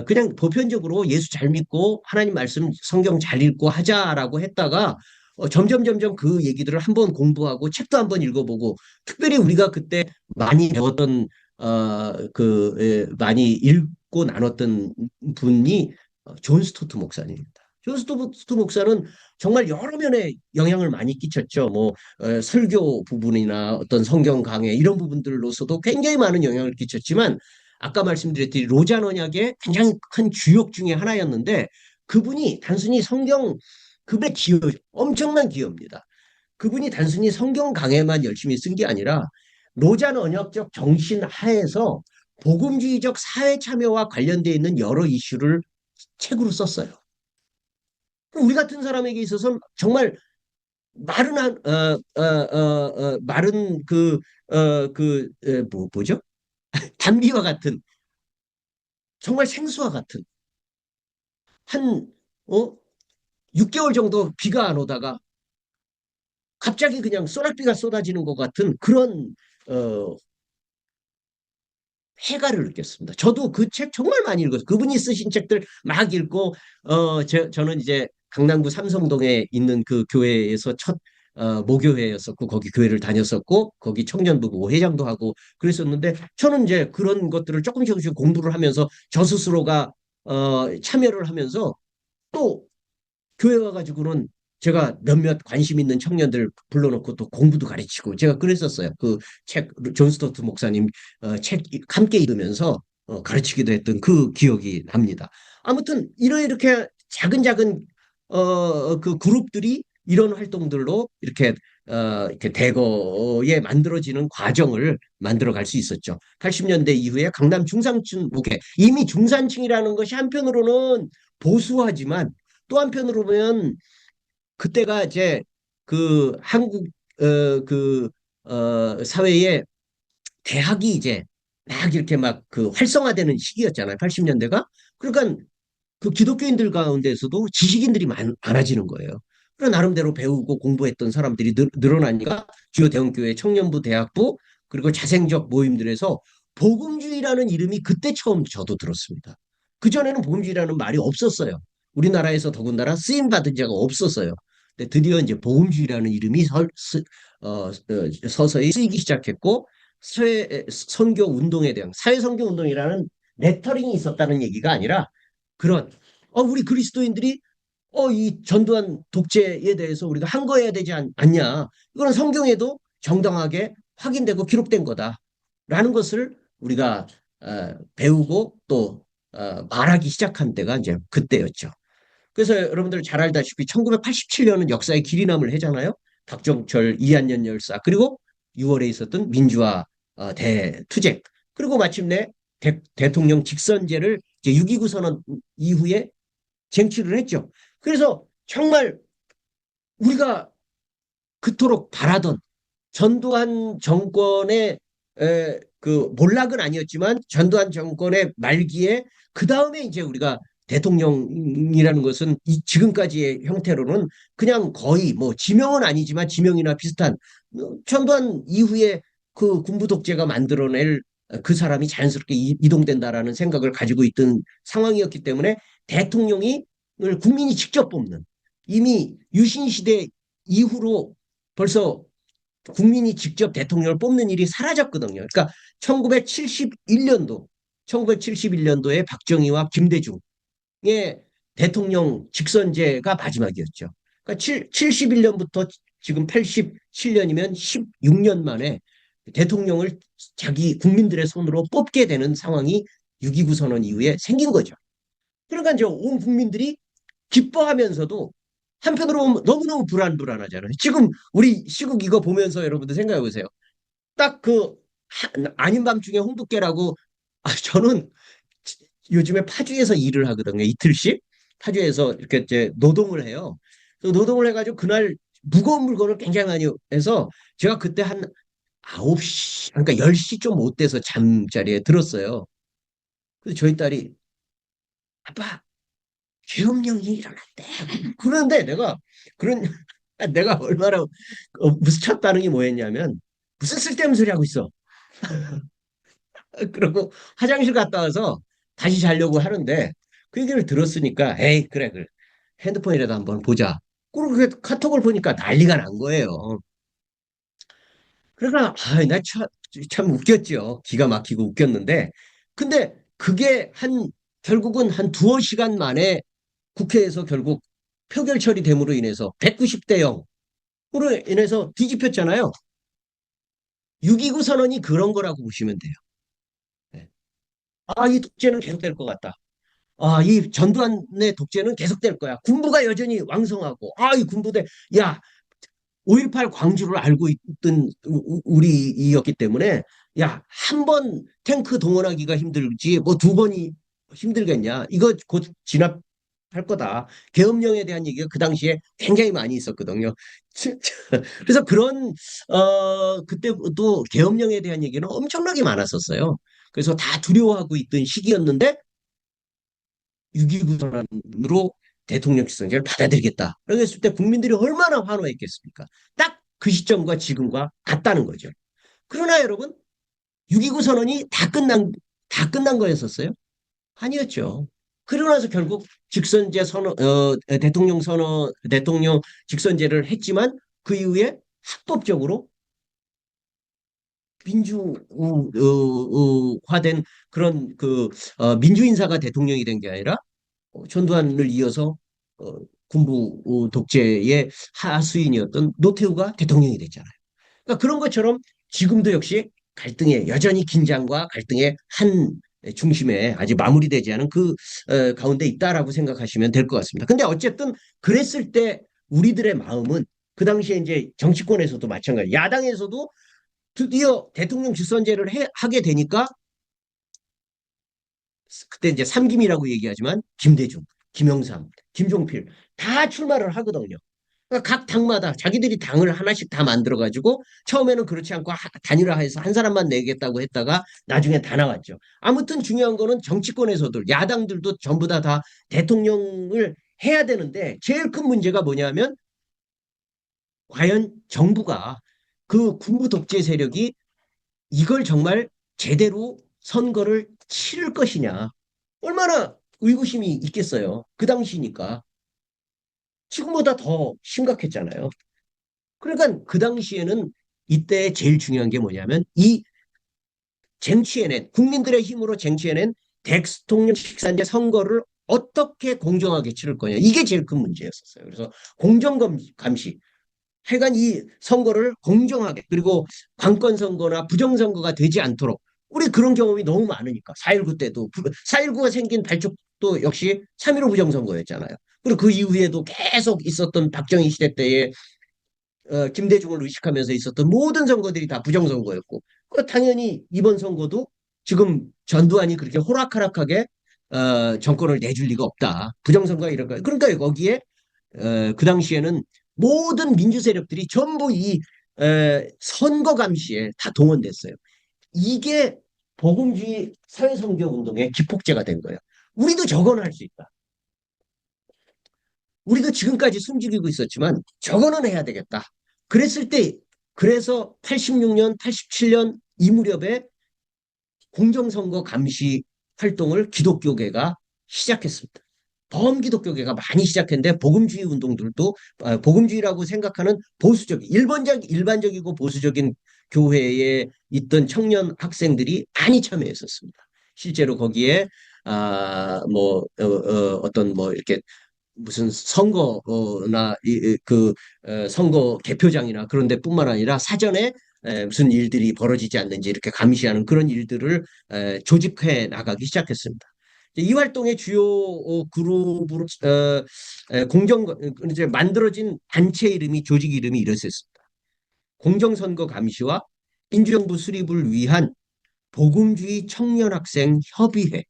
그냥 보편적으로 예수 잘 믿고 하나님 말씀 성경 잘 읽고 하자라고 했다가 점점 점점 그 얘기들을 한번 공부하고 책도 한번 읽어보고 특별히 우리가 그때 많이 배웠던 많이 읽고 나눴던 분이 존 스토트 목사님입니다. 존 스토트 목사는 정말 여러 면에 영향을 많이 끼쳤죠. 뭐 설교 부분이나 어떤 성경 강해 이런 부분들로서도 굉장히 많은 영향을 끼쳤지만 아까 말씀드렸듯이 로잔 언약의 굉장히 큰 주역 중에 하나였는데 그분이 단순히 성경 그분의 기여 엄청난 기여입니다. 그분이 단순히 성경 강해만 열심히 쓴 게 아니라 로잔 언약적 정신 하에서 복음주의적 사회 참여와 관련되어 있는 여러 이슈를 책으로 썼어요. 우리 같은 사람에게 있어서는 정말 마른 마른 뭐죠? 단비와 같은 정말 생수와 같은 한 어? 6개월 정도 비가 안 오다가 갑자기 그냥 소낙비가 쏟아지는 것 같은 그런 어, 해가를 느꼈습니다. 저도 그 책 정말 많이 읽었어요. 그분이 쓰신 책들 막 읽고 저는 이제 강남구 삼성동에 있는 그 교회에서 첫 모교회였었고 거기 교회를 다녔었고 거기 청년부 회장도 하고 그랬었는데 저는 이제 그런 것들을 조금씩 공부를 하면서 저 스스로가 참여를 하면서 또 교회 와가지고는 제가 몇몇 관심 있는 청년들 불러놓고 또 공부도 가르치고 제가 그랬었어요. 그 책, 존 스토트 목사님 책 함께 읽으면서 가르치기도 했던 그 기억이 납니다. 아무튼 이렇게 작은 작은 그 그룹들이 이런 활동들로 이렇게 대거에 만들어지는 과정을 만들어 갈 수 있었죠. 80년대 이후에 강남 중산층 무게 이미 중산층이라는 것이 한편으로는 보수하지만 또 한편으로 보면 그때가 이제 그 한국 사회에 대학이 이제 막 이렇게 막 그 활성화되는 시기였잖아요. 80년대가. 그러니까 그 기독교인들 가운데서도 지식인들이 많아지는 거예요. 그래서 나름대로 배우고 공부했던 사람들이 늘어나니까 주요 대형교회 청년부, 대학부 그리고 자생적 모임들에서 복음주의라는 이름이 그때 처음 저도 들었습니다. 그전에는 복음주의라는 말이 없었어요. 우리나라에서 더군다나 쓰임 받은 자가 없었어요. 근데 드디어 이제 복음주의라는 이름이 서서히 쓰이기 시작했고 선교 운동에 대한 사회 선교 운동이라는 레터링이 있었다는 얘기가 아니라 그런 우리 그리스도인들이 이 전두환 독재에 대해서 우리가 항거해야 되지 않냐. 이거는 성경에도 정당하게 확인되고 기록된 거다라는 것을 우리가 배우고 또 말하기 시작한 때가 이제 그때였죠. 그래서 여러분들 잘 알다시피 1987년은 역사의 길이 남을 해잖아요. 박정철, 이한년 열사 그리고 6월에 있었던 민주화 대투쟁 그리고 마침내 대통령 직선제를 이제 6.29 선언 이후에 쟁취를 했죠. 그래서 정말 우리가 그토록 바라던 전두환 정권의 그 몰락은 아니었지만 전두환 정권의 말기에 그 다음에 이제 우리가 대통령이라는 것은 지금까지의 형태로는 그냥 거의 뭐 지명은 아니지만 지명이나 비슷한 전두환 이후에 그 군부 독재가 만들어낼 그 사람이 자연스럽게 이동된다라는 생각을 가지고 있던 상황이었기 때문에 대통령이 국민이 직접 뽑는 이미 유신 시대 이후로 벌써 국민이 직접 대통령을 뽑는 일이 사라졌거든요. 그러니까 1971년도에 박정희와 김대중의 대통령 직선제가 마지막이었죠. 그러니까 71년부터 지금 87년이면 16년 만에 대통령을 자기 국민들의 손으로 뽑게 되는 상황이 6.29 선언 이후에 생긴 거죠. 그러니까 이제 온 국민들이 기뻐하면서도 한편으로 보면 너무너무 불안하잖아요. 지금 우리 시국 이거 보면서 여러분들 생각해 보세요. 딱 그 아닌 밤중에 홍두깨라고 저는 요즘에 파주에서 일을 하거든요. 이틀씩 파주에서 이렇게 이제 노동을 해요. 그래서 노동을 해가지고 그날 무거운 물건을 굉장히 많이 해서 제가 그때 한 9시 그러니까 10시 좀 못 돼서 잠자리에 들었어요. 그래서 저희 딸이 아빠 계엄령이 일어났대. 그런데 그런 내가 얼마나 무슨 첫 반응이 뭐였냐면 무슨 쓸데없는 소리 하고 있어. 그리고 화장실 갔다 와서 다시 자려고 하는데 그 얘기를 들었으니까 에이 그래 핸드폰이라도 한번 보자. 그리고 그 카톡을 보니까 난리가 난 거예요. 그러니까 참 웃겼죠. 기가 막히고 웃겼는데 근데 그게 결국은 한 두어 시간 만에 국회에서 결국 표결 처리됨으로 인해서 190대 0으로 인해서 뒤집혔잖아요. 6.29 선언이 그런 거라고 보시면 돼요. 네. 아, 이 독재는 계속될 것 같다. 아, 이 전두환의 독재는 계속될 거야. 군부가 여전히 왕성하고, 아, 이 군부대, 야, 5.18 광주를 알고 있던 우리이었기 때문에, 야, 한 번 탱크 동원하기가 힘들지, 뭐 두 번이 힘들겠냐. 이거 곧 진압할 거다. 계엄령에 대한 얘기가 그 당시에 굉장히 많이 있었거든요. 그래서 그때도 계엄령에 대한 얘기는 엄청나게 많았었어요. 그래서 다 두려워하고 있던 시기였는데, 6.29 선언으로 대통령 직선제를 받아들이겠다. 라고 했을 때 국민들이 얼마나 환호했겠습니까? 딱 그 시점과 지금과 같다는 거죠. 그러나 여러분, 6.29 선언이 다 끝난 거였었어요? 아니었죠. 그러고 나서 결국 대통령 직선제를 했지만 그 이후에 합법적으로 민주화된 그런 민주인사가 대통령이 된 게 아니라 전두환을 이어서 어, 군부 독재의 하수인이었던 노태우가 대통령이 됐잖아요. 그러니까 그런 것처럼 지금도 역시 여전히 긴장과 갈등의 한 중심에 아직 마무리되지 않은 가운데 있다라고 생각하시면 될 것 같습니다. 근데 어쨌든 그랬을 때 우리들의 마음은 그 당시에 이제 정치권에서도 마찬가지, 야당에서도 드디어 대통령 직선제를 하게 되니까 그때 이제 삼김이라고 얘기하지만 김대중, 김영삼, 김종필 다 출마를 하거든요. 그러니까 각 당마다 자기들이 당을 하나씩 다 만들어가지고 처음에는 그렇지 않고 단일화해서 한 사람만 내겠다고 했다가 나중에 다 나왔죠. 아무튼 중요한 거는 정치권에서도 야당들도 전부 다 대통령을 해야 되는데 제일 큰 문제가 뭐냐면 과연 정부가 그 군부 독재 세력이 이걸 정말 제대로 선거를 치를 것이냐. 얼마나 의구심이 있겠어요. 그 당시니까. 지금보다 더 심각했잖아요. 그러니까 그 당시에는 이때 제일 중요한 게 뭐냐면 이 국민들의 힘으로 쟁취해낸 대통령 직선제 선거를 어떻게 공정하게 치를 거냐. 이게 제일 큰 문제였었어요. 그래서 공정감시. 하여간 이 선거를 공정하게 그리고 관권 선거나 부정 선거가 되지 않도록 우리 그런 경험이 너무 많으니까 4.19 때도 4.19가 생긴 발족도 역시 3.15 부정선거였잖아요. 그리고 그 이후에도 계속 있었던 박정희 시대 때에 김대중을 의식하면서 있었던 모든 선거들이 다 부정선거였고 당연히 이번 선거도 지금 전두환이 그렇게 호락호락하게 정권을 내줄 리가 없다. 부정선거가 이런 거. 그러니까 거기에 그 당시에는 모든 민주 세력들이 전부 이 선거 감시에 다 동원됐어요. 이게 복음주의 사회성경 운동의 기폭제가 된 거예요. 우리도 저거는 할 수 있다. 우리도 지금까지 숨죽이고 있었지만 저거는 해야 되겠다. 그랬을 때 그래서 86년, 87년 이 무렵에 공정선거 감시 활동을 기독교계가 시작했습니다. 범기독교계가 많이 시작했는데 복음주의 운동들도 복음주의라고 생각하는 일반적이고 보수적인 교회에 있던 청년 학생들이 많이 참여했었습니다. 실제로 거기에 어떤 뭐 이렇게 무슨 선거나 선거 개표장이나 그런 데뿐만 아니라 사전에 무슨 일들이 벌어지지 않는지 이렇게 감시하는 그런 일들을 조직해 나가기 시작했습니다. 이 활동의 주요 그룹으로 공정 이제 만들어진 단체 이름이 조직 이름이 이랬었습니다. 공정선거 감시와 민주정부 수립을 위한 복음주의 청년학생 협의회.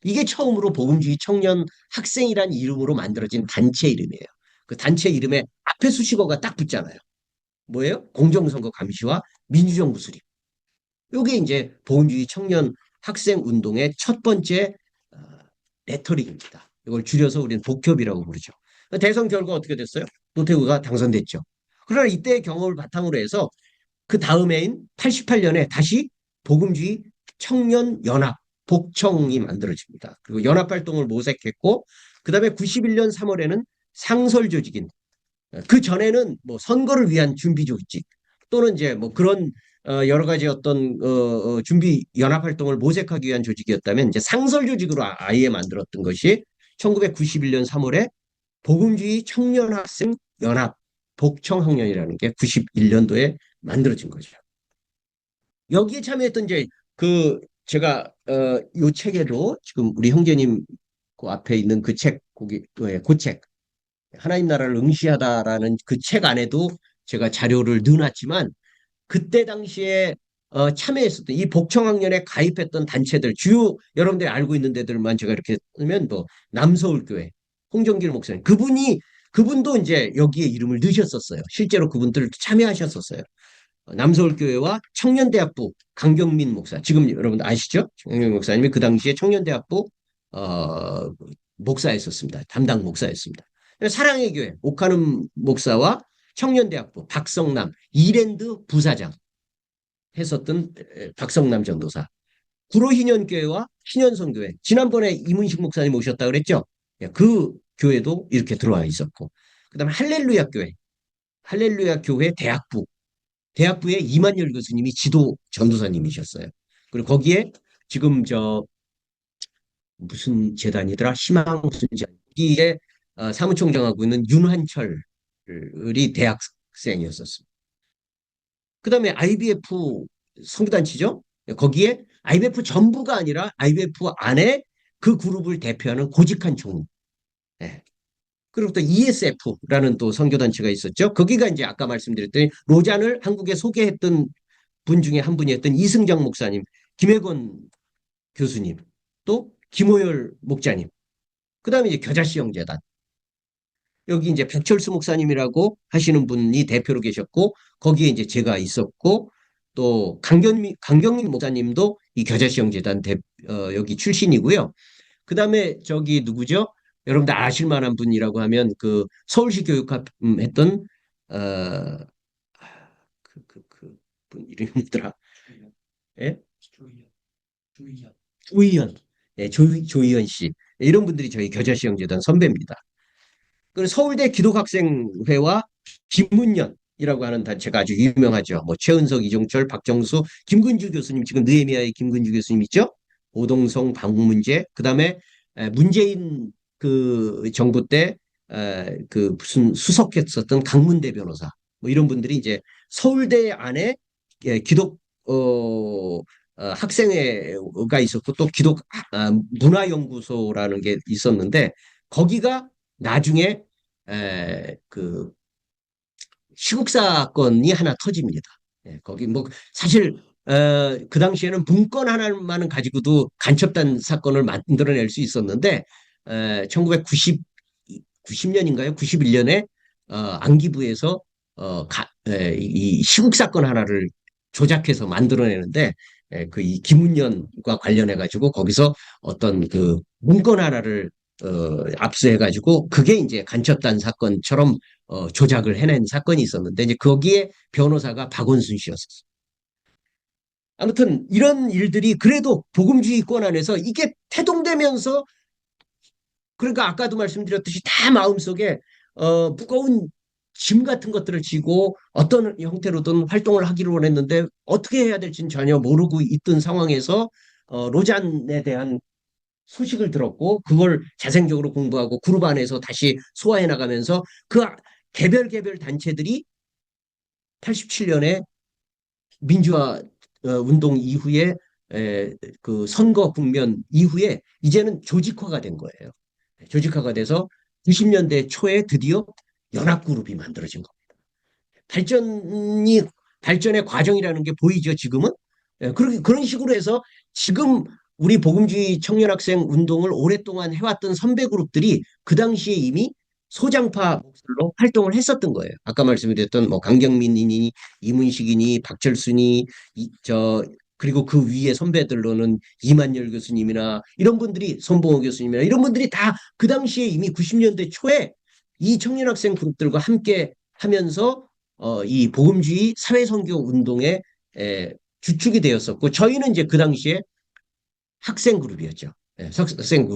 이게 처음으로 복음주의 청년 학생이란 이름으로 만들어진 단체 이름이에요. 그 단체 이름에 앞에 수식어가 딱 붙잖아요. 뭐예요? 공정선거 감시와 민주정부 수립. 이게 이제 복음주의 청년 학생 운동의 첫 번째 어, 레터릭입니다. 이걸 줄여서 우리는 복협이라고 부르죠. 대선 결과 어떻게 됐어요? 노태우가 당선됐죠. 그러나 이때의 경험을 바탕으로 해서 그 다음해인 88년에 다시 복음주의 청년연합 복청이 만들어집니다. 그리고 연합활동을 모색했고 그 다음에 91년 3월에는 상설 조직인 그 전에는 뭐 선거를 위한 준비 조직 또는 이제 뭐 그런 여러 가지 어떤 준비 연합 활동을 모색하기 위한 조직이었다면 이제 상설 조직으로 아예 만들었던 것이 1991년 3월에 복음주의 청년 학생 연합 복청학년이라는 게 91년도에 만들어진 거죠. 여기에 참여했던 이제 그 제가 요 책에도 지금 우리 형제님 그 앞에 있는 그 책, 거기 그 책, 하나님 나라를 응시하다라는 그 책 안에도 제가 자료를 넣어놨지만 그때 당시에 참여했었던 이 복청학년에 가입했던 단체들 주요 여러분들이 알고 있는 데들만 제가 이렇게 쓰면 뭐 남서울교회 홍정길 목사님 그분도 이제 여기에 이름을 넣으셨었어요. 실제로 그분들 참여하셨었어요. 남서울교회와 청년대학부 강경민 목사 지금 여러분 아시죠? 강경민 목사님이 그 당시에 청년대학부 어, 목사였었습니다. 담당 목사였습니다. 사랑의 교회 옥하는 목사와 청년대학부 박성남 이랜드 부사장 했었던 박성남 전도사 구로희년교회와 신현성교회 지난번에 이문식 목사님 오셨다 그랬죠? 예, 그 교회도 이렇게 들어와 있었고 그다음에 할렐루야 교회 대학부에 이만열 교수님이 지도 전도사님이셨어요. 그리고 거기에 지금 저 무슨 재단이더라 희망 무슨 재단 여기에 사무총장하고 있는 윤환철이 대학생이었었습니다. 그다음에 IBF 선교단체죠. 거기에 IBF 전부가 아니라 IBF 안에 그 그룹을 대표하는 고직한 총무. 네. 그리고 또 ESF라는 또 선교단체가 있었죠. 거기가 이제 아까 말씀드렸더니 로잔을 한국에 소개했던 분 중에 한 분이었던 이승장 목사님, 김혜건 교수님, 또 김호열 목자님, 그다음에 이제 겨자씨형재단. 여기 이제 백철수 목사님이라고 하시는 분이 대표로 계셨고 거기에 이제 제가 있었고 또 강경민 목사님도 이 겨자씨형재단 여기 출신이고요. 그다음에 저기 누구죠? 여러분들 아실 만한 분이라고 하면 그 서울시 교육학 했던 분 이름이 뭐더라? 예? 조희연. 예, 조희연 씨. 이런 분들이 저희 겨자씨형재단 선배입니다. 그리고 서울대 기독학생회와 김문연이라고 하는 단체가 아주 유명하죠. 뭐 최은석, 이종철, 박정수, 김근주 교수님 지금 느헤미야의 김근주 교수님 있죠? 오동성, 방문제, 그다음에 문재인 그 정부 때 그 무슨 수석했었던 강문대 변호사 뭐 이런 분들이 이제 서울대 안에 기독 학생회가 있었고 또 기독 문화연구소라는 게 있었는데 거기가 나중에 그 시국 사건이 하나 터집니다. 예, 거기 뭐 사실 그 당시에는 문건 하나만은 가지고도 간첩단 사건을 만들어낼 수 있었는데 1990년인가요? 91년에 안기부에서 이 시국 사건 하나를 조작해서 만들어내는데 그 이 김문연과 관련해 가지고 거기서 어떤 그 문건 하나를 압수해 가지고 그게 이제 간첩단 사건처럼 조작을 해낸 사건이 있었는데 이제 거기에 변호사가 박원순 씨였었어요. 아무튼 이런 일들이 그래도 복음주의권 안에서 이게 태동되면서 그러니까 아까도 말씀드렸듯이 다 마음속에 무거운 짐 같은 것들을 지고 어떤 형태로든 활동을 하기로 원했는데 어떻게 해야 될지는 전혀 모르고 있던 상황에서 로잔에 대한 소식을 들었고 그걸 자생적으로 공부하고 그룹 안에서 다시 소화해 나가면서 그 개별 단체들이 87년에 민주화 운동 이후에 그 선거 국면 이후에 이제는 조직화가 된 거예요. 조직화가 돼서 90년대 초에 드디어 연합그룹이 만들어진 겁니다. 발전이 발전의 과정이라는 게 보이죠, 지금은? 그런 식으로 해서 지금 우리 복음주의 청년학생 운동을 오랫동안 해왔던 선배 그룹들이 그 당시에 이미 소장파 목소리로 활동을 했었던 거예요. 아까 말씀드렸던 뭐 강경민이니 이문식이니 박철순이 그리고 그 위에 선배들로는 이만열 교수님이나 이런 분들이 손봉호 교수님이나 이런 분들이 다 그 당시에 이미 90년대 초에 이 청년학생 그룹들과 함께 하면서 이 복음주의 사회선교 운동의 주축이 되었었고 저희는 이제 그 당시에 학생 그룹이었죠. 석생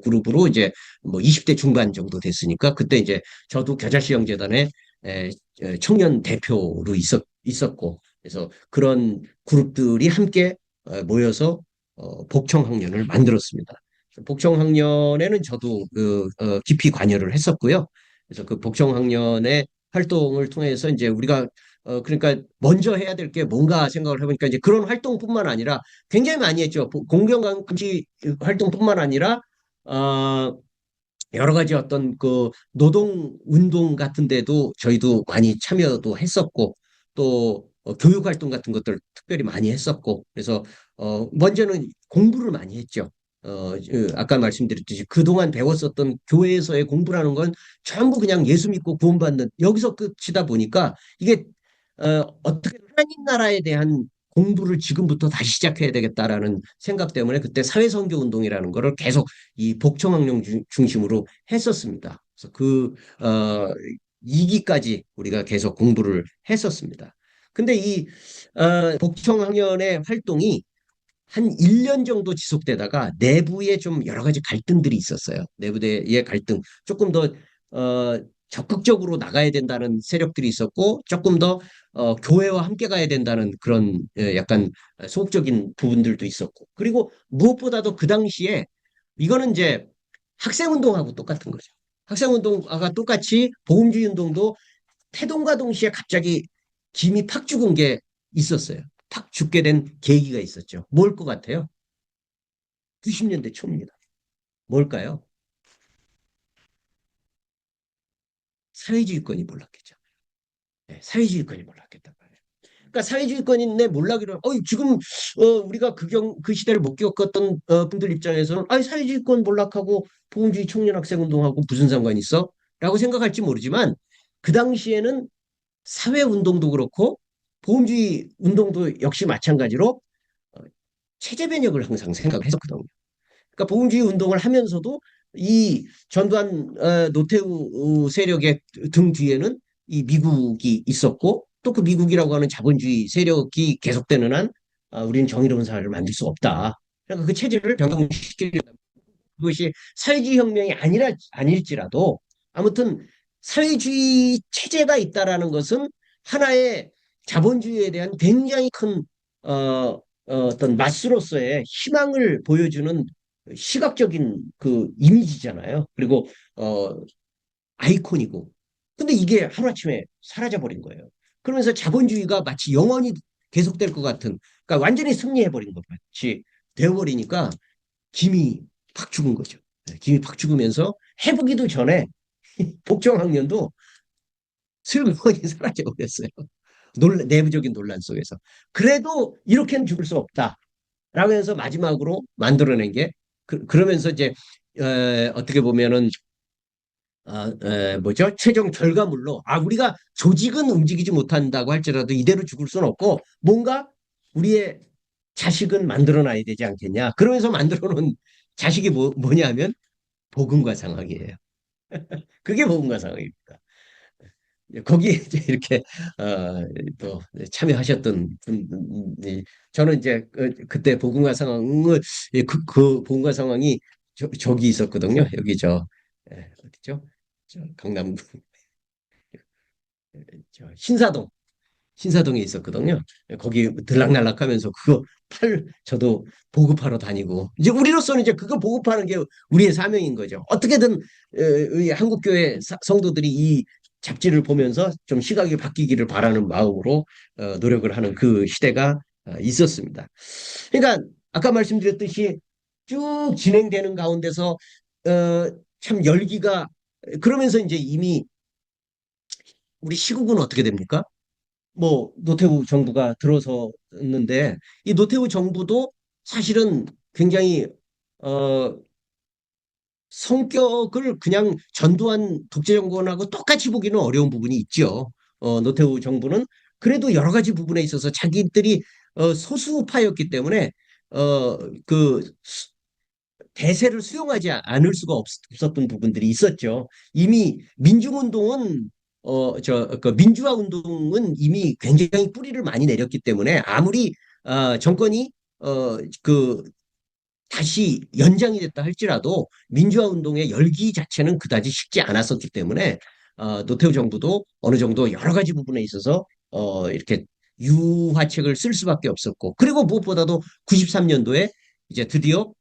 그룹으로 이제 뭐 20대 중반 정도 됐으니까 그때 이제 저도 겨자씨영재단의 에, 청년 대표로 있었고 그래서 그런 그룹들이 함께 모여서 복청학년을 만들었습니다. 복청학년에는 저도 깊이 관여를 했었고요. 그래서 그 복청학년의 활동을 통해서 이제 우리가 그러니까 먼저 해야 될 게 뭔가 생각을 해보니까 이제 그런 활동뿐만 아니라 굉장히 많이 했죠. 공경감시 활동뿐만 아니라 어, 여러 가지 어떤 그 노동 운동 같은 데도 저희도 많이 참여도 했었고 또 교육 활동 같은 것들 특별히 많이 했었고 그래서 먼저는 공부를 많이 했죠. 아까 말씀드렸듯이 그동안 배웠었던 교회에서의 공부라는 건 전부 그냥 예수 믿고 구원받는 여기서 끝이다 보니까 이게 어떻게 하나님 나라에 대한 공부를 지금부터 다시 시작해야 되겠다라는 생각 때문에 그때 사회선교 운동이라는 거를 계속 이 복청학령 중심으로 했었습니다. 그래서 그 2기까지 우리가 계속 공부를 했었습니다. 근데 이 복청학년의 활동이 한 1년 정도 지속되다가 내부에 좀 여러 가지 갈등들이 있었어요. 내부의 갈등. 조금 더 적극적으로 나가야 된다는 세력들이 있었고 조금 더 교회와 함께 가야 된다는 그런 약간 소극적인 부분들도 있었고 그리고 무엇보다도 그 당시에 이거는 이제 학생운동하고 똑같은 거죠. 학생운동과 똑같이 보금주의 운동도 태동과 동시에 갑자기 김이 팍 죽은 게 있었어요. 팍 죽게 된 계기가 있었죠. 뭘 것 같아요? 90년대 초입니다. 뭘까요? 사회주의권이 몰락했죠. 네, 사회주의권이 몰락했단 말이에요. 그러니까 사회주의권인데 몰락이라, 지금 우리가 그 시대를 못 겪었던 분들 입장에서는, 사회주의권 몰락하고 보금주의 청년 학생 운동하고 무슨 상관이 있어? 라고 생각할지 모르지만 그 당시에는 사회 운동도 그렇고 보금주의 운동도 역시 마찬가지로 어, 체제 변혁을 항상 생각을 했었거든요. 그러니까 보금주의 운동을 하면서도 이 전두환 노태우 세력의 등 뒤에는 이 미국이 있었고 또 그 미국이라고 하는 자본주의 세력이 계속되는 한 우리는 정의로운 사회를 만들 수 없다. 그러니까 그 체제를 변경시키려면 그것이 사회주의 혁명이 아닐지라도 아무튼 사회주의 체제가 있다라는 것은 하나의 자본주의에 대한 굉장히 큰 어떤 맛으로서의 희망을 보여주는 시각적인 그 이미지잖아요. 그리고 어, 아이콘이고. 근데 이게 하루아침에 사라져버린 거예요. 그러면서 자본주의가 마치 영원히 계속될 것 같은, 그러니까 완전히 승리해버린 것 같이 되어버리니까 김이 팍 죽은 거죠. 네, 김이 팍 죽으면서 해보기도 전에 복정학년도 슬그머니 사라져버렸어요. 내부적인 논란 속에서. 그래도 이렇게는 죽을 수 없다. 라고 해서 마지막으로 만들어낸 게 그러면서 이제 어떻게 보면은 뭐죠? 최종 결과물로 우리가 조직은 움직이지 못한다고 할지라도 이대로 죽을 수는 없고 뭔가 우리의 자식은 만들어놔야 되지 않겠냐. 그러면서 만들어 놓은 자식이 뭐냐면 복음과 상학이에요. 그게 복음과 상학입니다. 거기에 이제 이렇게 또 참여하셨던 저는 이제 그때 복음과 상황을 그 복음과 상황이 저기 있었거든요. 여기 어디죠? 강남구 신사동 신사동에 있었거든요. 거기 들락날락하면서 그거 저도 보급하러 다니고 이제 우리로서는 이제 그거 보급하는 게 우리의 사명인 거죠. 어떻게든 이 한국교회 성도들이 이 잡지를 보면서 좀 시각이 바뀌기를 바라는 마음으로 노력을 하는 그 시대가 있었습니다. 그러니까 아까 말씀드렸듯이 쭉 진행되는 가운데서 참 열기가 그러면서 이제 이미 우리 시국은 어떻게 됩니까? 뭐 노태우 정부가 들어섰는데 이 노태우 정부도 사실은 굉장히 어 성격을 그냥 전두환 독재정권하고 똑같이 보기는 어려운 부분이 있죠. 노태우 정부는 그래도 여러 가지 부분에 있어서 자기들이 소수파였기 때문에 그 대세를 수용하지 않을 수가 없었던 부분들이 있었죠. 이미 민중운동은 그 민주화 운동은 이미 굉장히 뿌리를 많이 내렸기 때문에 아무리 정권이 그 다시 연장이 됐다 할지라도 민주화 운동의 열기 자체는 그다지 식지 않았었기 때문에 노태우 정부도 어느 정도 여러 가지 부분에 있어서 이렇게 유화책을 쓸 수밖에 없었고 그리고 무엇보다도 93년도에 이제 드디어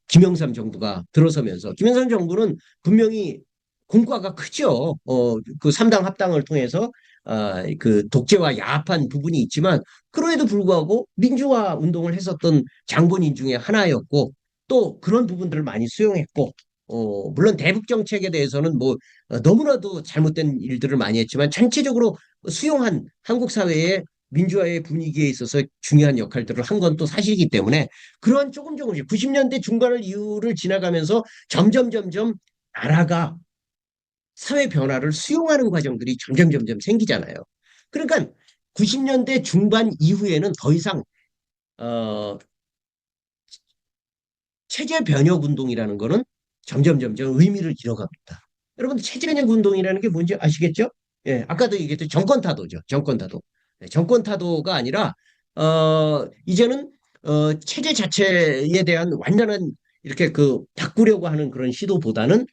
김영삼 정부가 들어서면서 김영삼 정부는 분명히 공과가 크죠. 그 3당 합당을 통해서 그 독재와 야합한 부분이 있지만 그럼에도 불구하고 민주화 운동을 했었던 장본인 중에 하나였고 또 그런 부분들을 많이 수용했고 물론 대북 정책에 대해서는 뭐 너무나도 잘못된 일들을 많이 했지만 전체적으로 수용한 한국 사회의 민주화의 분위기에 있어서 중요한 역할들을 한 건 또 사실이기 때문에 그러한 조금씩 90년대 중반을 이후를 지나가면서 점점 나라가 사회 변화를 수용하는 과정들이 점점 생기잖아요. 그러니까 90년대 중반 이후에는 더 이상 어, 체제 변혁 운동이라는 거는 점점 의미를 잃어갑니다. 여러분 체제 변혁 운동이라는 게 뭔지 아시겠죠? 예, 아까도 얘기했던 정권 타도죠. 정권 타도. 네, 정권 타도가 아니라 이제는 체제 자체에 대한 완전한 이렇게 그 바꾸려고 하는 그런 시도보다는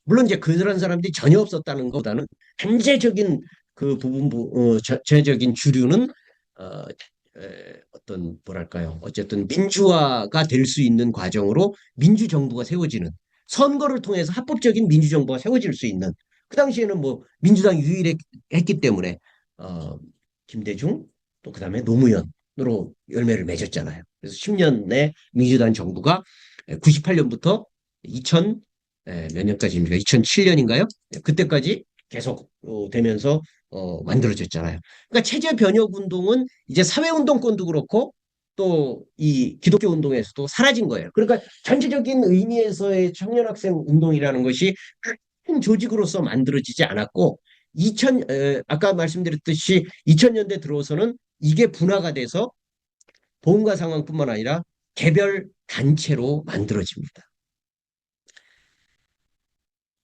물론 이제 그런 사람들이 전혀 없었다는 것보다는 전체적인 그 전체적인 주류는 어, 어떤 뭐랄까요? 어쨌든 민주화가 될 수 있는 과정으로 민주정부가 세워지는 선거를 통해서 합법적인 민주정부가 세워질 수 있는 그 당시에는 뭐 민주당 유일했기 때문에 어, 김대중 또 그다음에 노무현으로 열매를 맺었잖아요. 그래서 10년 내 민주당 정부가 98년부터 2000 몇 년까지입니까? 2007년인가요? 그때까지 계속 되면서 만들어졌잖아요. 그러니까 체제 변혁 운동은 이제 사회 운동권도 그렇고 또 이 기독교 운동에서도 사라진 거예요. 그러니까 전체적인 의미에서의 청년 학생 운동이라는 것이 큰 조직으로서 만들어지지 않았고 아까 말씀드렸듯이 2000년대 들어서는 이게 분화가 돼서 보험과 상황뿐만 아니라 개별 단체로 만들어집니다.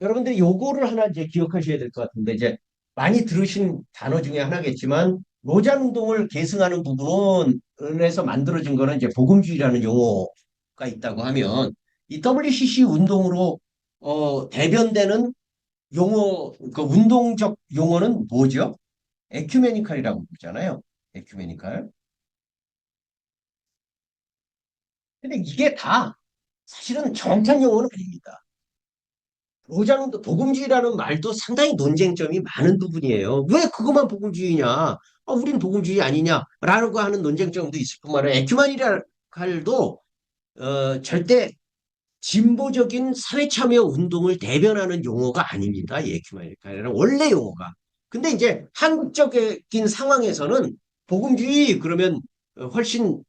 여러분들이 요거를 하나 이제 기억하셔야 될 것 같은데 이제 많이 들으신 단어 중에 하나겠지만 노장 운동을 계승하는 부분에서 만들어진 거는 이제 복음주의라는 용어가 있다고 하면 이 WCC 운동으로 대변되는 용어 그 운동적 용어는 뭐죠? 에큐메니칼이라고 부르잖아요. 에큐메니칼. 근데 이게 다 사실은 정확한 용어는 아닙니다. 로자는 복음주의라는 말도 상당히 논쟁점이 많은 부분이에요. 왜 그것만 복음주의냐? 우리는 복음주의 아니냐라고 하는 논쟁점도 있을 뿐만 아니라 에큐메니칼도 절대 진보적인 사회참여 운동을 대변하는 용어가 아닙니다. 이 에큐메니칼이라는 원래 용어가. 근데 이제 한국적인 상황에서는 복음주의 그러면 훨씬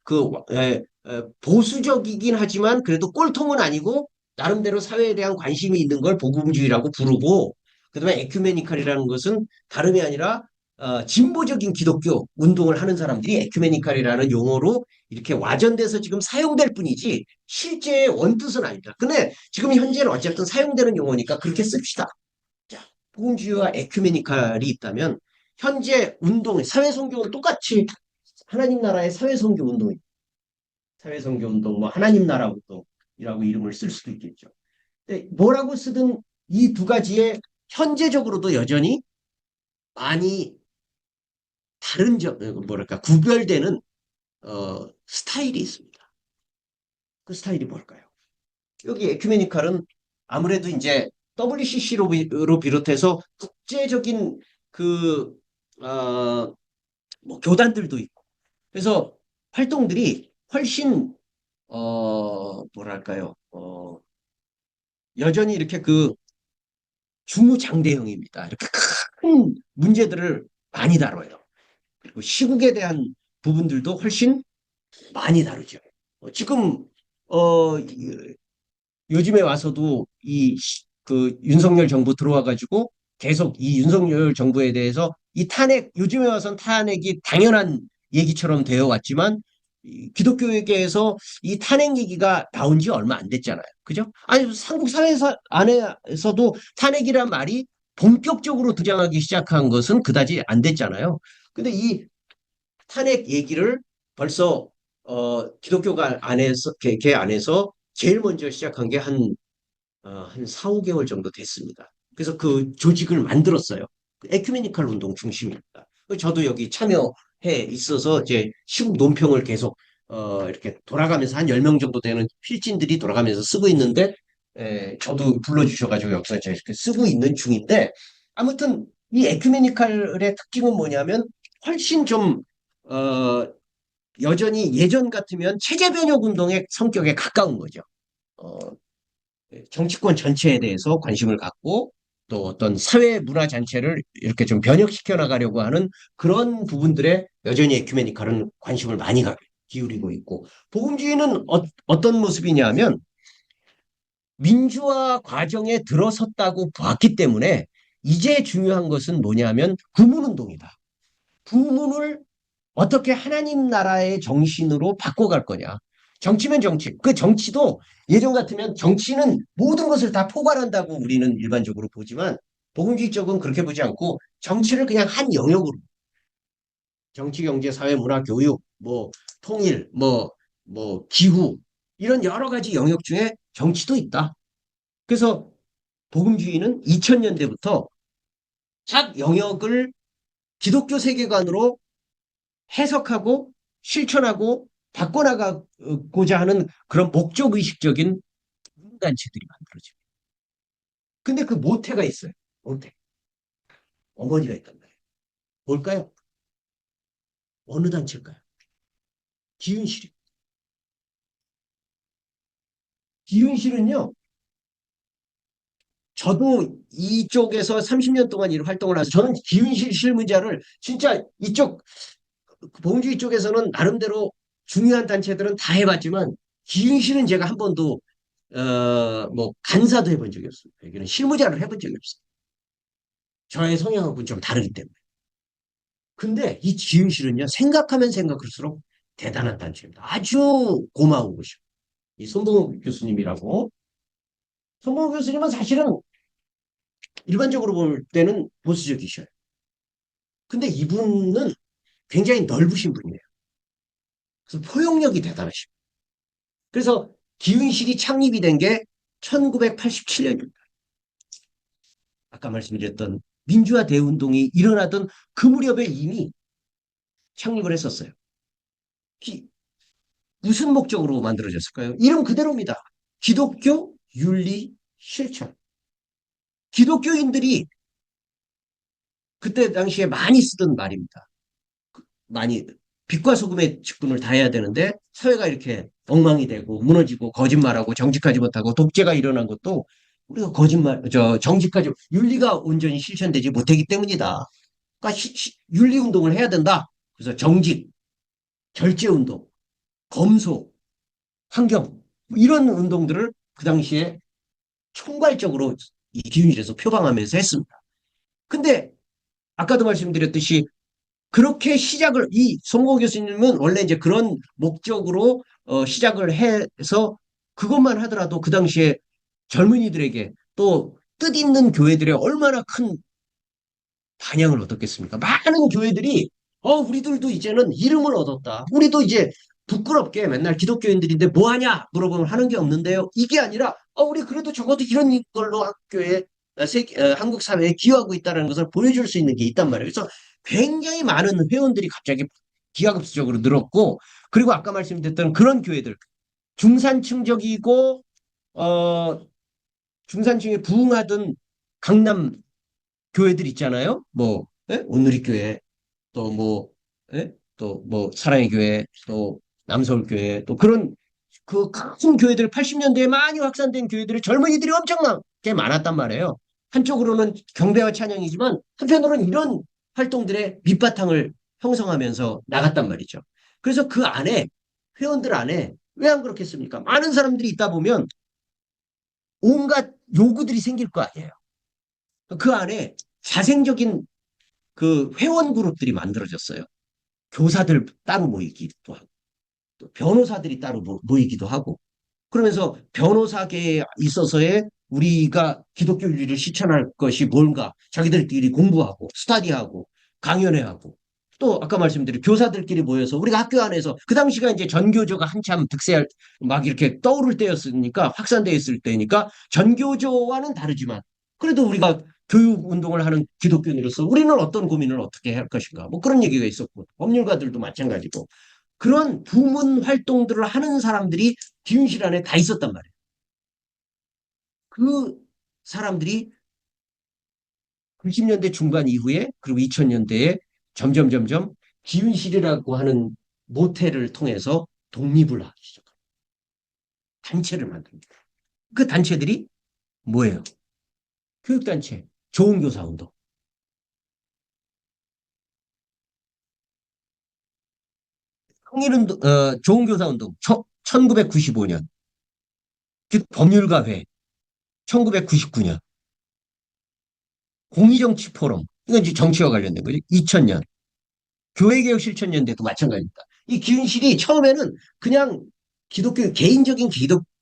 보수적이긴 하지만 그래도 꼴통은 아니고 나름대로 사회에 대한 관심이 있는 걸 복음주의라고 부르고 그다음에 에큐메니칼이라는 것은 다름이 아니라 진보적인 기독교 운동을 하는 사람들이 에큐메니칼이라는 용어로 이렇게 와전돼서 지금 사용될 뿐이지 실제 원뜻은 아닙니다. 근데 지금 현재는 어쨌든 사용되는 용어니까 그렇게 씁시다. 자, 복음주의와 에큐메니칼이 있다면 현재 운동, 사회선교는 똑같이 하나님 나라의 사회선교 운동, 사회선교 운동, 뭐 하나님 나라 운동이라고 이름을 쓸 수도 있겠죠. 근데 뭐라고 쓰든 이 두 가지에 현재적으로도 여전히 많이 다른 점, 뭐랄까 구별되는 스타일이 있습니다. 그 스타일이 뭘까요? 여기 에큐메니칼은 아무래도 이제 WCC로 비롯해서 국제적인 그, 어, 뭐 교단들도 있고. 그래서 활동들이 훨씬, 뭐랄까요, 여전히 이렇게 그 중무장대형입니다. 이렇게 큰 문제들을 많이 다뤄요. 그리고 시국에 대한 부분들도 훨씬 많이 다루죠. 지금, 요즘에 와서도 그 윤석열 정부 들어와가지고 계속 이 윤석열 정부에 대해서 이 탄핵, 요즘에 와선 탄핵이 당연한 얘기처럼 되어 왔지만 이 기독교계에서 이 탄핵 얘기가 나온 지 얼마 안 됐잖아요. 그죠? 아니, 한국 사회 안에서도 탄핵이란 말이 본격적으로 등장하기 시작한 것은 그다지 안 됐잖아요. 근데 이 탄핵 얘기를 벌써 기독교가 안에서, 개 안에서 제일 먼저 시작한 게 한 4, 5개월 정도 됐습니다. 그래서 그 조직을 만들었어요. 그 에큐메니칼 운동 중심입니다. 저도 여기 참여해 있어서 이제 시국 논평을 계속 이렇게 돌아가면서 한 10명 정도 되는 필진들이 돌아가면서 쓰고 있는데 저도 불러주셔가지고 여기서 이제 이렇게 쓰고 있는 중인데 아무튼 이 에큐메니칼의 특징은 뭐냐면 훨씬 좀 어, 여전히 예전 같으면 체제 변혁 운동의 성격에 가까운 거죠. 어, 정치권 전체에 대해서 관심을 갖고 또 어떤 사회 문화 전체를 이렇게 좀 변혁시켜 나가려고 하는 그런 부분들에 여전히 에큐메니칼은 관심을 많이 기울이고 있고 복음주의는 떤 모습이냐면 민주화 과정에 들어섰다고 봤기 때문에 이제 중요한 것은 뭐냐면 구문운동이다. 구문을 어떻게 하나님 나라의 정신으로 바꿔갈 거냐. 정치면 정치. 그 정치도 예전 같으면 정치는 모든 것을 다 포괄한다고 우리는 일반적으로 보지만 복음주의 쪽은 그렇게 보지 않고 정치를 그냥 한 영역으로 정치, 경제, 사회, 문화, 교육, 뭐 통일, 뭐 기후 이런 여러 가지 영역 중에 정치도 있다. 그래서 복음주의는 2000년대부터 각 영역을 기독교 세계관으로 해석하고 실천하고 바꿔나가고자 하는 그런 목적의식적인 단체들이 만들어져요. 근데 그 모태가 있어요. 모태. 어머니가 있단 말이에요. 뭘까요? 어느 단체일까요? 기윤실이. 기윤실은요, 저도 이쪽에서 30년 동안 일 활동을 해서 저는 기윤실 실무자를 진짜 이쪽 봉주의 쪽에서는 나름대로 중요한 단체들은 다 해봤지만 기윤실은 제가 한 번도 뭐 간사도 해본 적이 없어요. 여기는 실무자를 해본 적이 없어요. 저의 성향하고는 좀 다르기 때문에. 근데 이 기윤실은요 생각하면 생각할수록 대단한 단체입니다. 아주 고마운 곳이요. 이 손봉호 교수님이라고. 손봉호 교수님은 사실은 일반적으로 볼 때는 보수적이셔요. 근데 이분은 굉장히 넓으신 분이에요. 그래서 포용력이 대단하십니다. 그래서 기윤실이 창립이 된 게 1987년입니다. 아까 말씀드렸던 민주화 대운동이 일어나던 그 무렵에 이미 창립을 했었어요. 무슨 목적으로 만들어졌을까요? 이름 그대로입니다. 기독교 윤리 실천. 기독교인들이 그때 당시에 많이 쓰던 말입니다. 많이 빛과 소금의 직분을 다해야 되는데 사회가 이렇게 엉망이 되고 무너지고 거짓말하고 정직하지 못하고 독재가 일어난 것도 우리가 정직하지 윤리가 온전히 실천되지 못하기 때문이다. 그러니까 윤리 운동을 해야 된다. 그래서 정직, 절제 운동, 검소, 환경 이런 운동들을 그 당시에 총괄적으로 이 기윤실에서 표방하면서 했습니다. 근데 아까도 말씀드렸듯이 그렇게 시작을 이 송고 교수님은 원래 이제 그런 목적으로 시작을 해서 그것만 하더라도 그 당시에 젊은이들에게 또 뜻있는 교회들의 얼마나 큰 반향을 얻었겠습니까? 많은 교회들이 우리들도 이제는 이름을 얻었다. 우리도 이제 부끄럽게 맨날 기독교인들인데 뭐 하냐 물어보면 하는 게 없는데요. 이게 아니라 우리 그래도 적어도 이런 걸로 학교에 한국 사회에 기여하고 있다는 것을 보여줄 수 있는 게 있단 말이에요. 그래서 굉장히 많은 회원들이 갑자기 기하급수적으로 늘었고 그리고 아까 말씀드렸던 그런 교회들 중산층적이고 어, 중산층에 부응하던 강남 교회들 있잖아요. 뭐 온누리교회 또 뭐 또 뭐 사랑의 교회 또 남서울교회 또 그런 그 큰 교회들 80년대에 많이 확산된 교회들의 젊은이들이 엄청나게 많았단 말이에요. 한쪽으로는 경배와 찬양이지만 한편으로는 이런 활동들의 밑바탕을 형성하면서 나갔단 말이죠. 그래서 그 안에 회원들 안에 왜 안 그렇겠습니까? 많은 사람들이 있다 보면 온갖 요구들이 생길 거 아니에요. 그 안에 자생적인 그 회원 그룹들이 만들어졌어요. 교사들 따로 모이기도 하고, 또 변호사들이 따로 모이기도 하고, 그러면서 변호사계에 있어서의 우리가 기독교 윤리를 실천할 것이 뭔가 자기들끼리 공부하고, 스타디하고, 강연회하고, 또 아까 말씀드린 교사들끼리 모여서 우리가 학교 안에서 그 당시가 이제 전교조가 한참 득세할 막 이렇게 떠오를 때였으니까 확산되어 있을 때니까 전교조와는 다르지만 그래도 우리가 교육 운동을 하는 기독교인으로서 우리는 어떤 고민을 어떻게 할 것인가 뭐 그런 얘기가 있었고 법률가들도 마찬가지고 그런 부문 활동들을 하는 사람들이 기윤실 안에 다 있었단 말이에요. 그 사람들이 90년대 중반 이후에 그리고 2000년대에 점점 기윤실이라고 하는 모태를 통해서 독립을 하기 시작합니다. 단체를 만듭니다. 그 단체들이 뭐예요? 교육단체, 좋은 교사 운동. 통일운동, 좋은 교사 운동, 1995년. 법률가회, 1999년. 공의정치 포럼. 이건 이제 정치와 관련된 거죠. 2000년. 교회개혁 실천연대도 마찬가지입니다. 이 기윤실이 처음에는 그냥 기독교 개인적인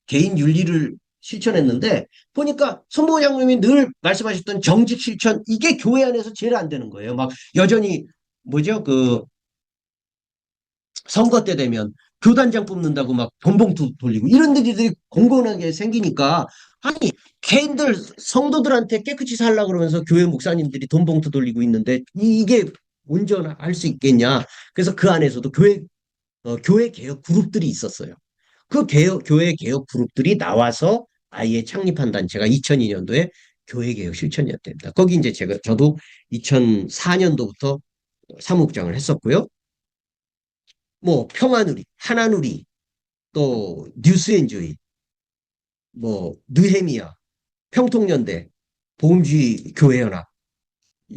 개인 윤리를 실천했는데 보니까 손보호 장로님이 늘 말씀하셨던 정직 실천 이게 교회 안에서 제일 안 되는 거예요. 막 여전히 뭐죠? 그 선거 때 되면 교단장 뽑는다고 막 돈봉투 돌리고 이런 일들이 공공하게 생기니까 아니 개인들 성도들한테 깨끗이 살라 그러면서 교회 목사님들이 돈봉투 돌리고 있는데 이게 온전할 수 있겠냐? 그래서 그 안에서도 교회 개혁 그룹들이 있었어요. 그 교회 개혁 그룹들이 나와서 아예 창립한 단체가 2002년도에 교회 개혁 실천이었답니다. 거기 이제 저도 2004년도부터 사무국장을 했었고요. 뭐 평화누리, 하나누리, 또 뉴스엔조이, 뭐 느헤미야, 평통연대, 보험주의 교회연합.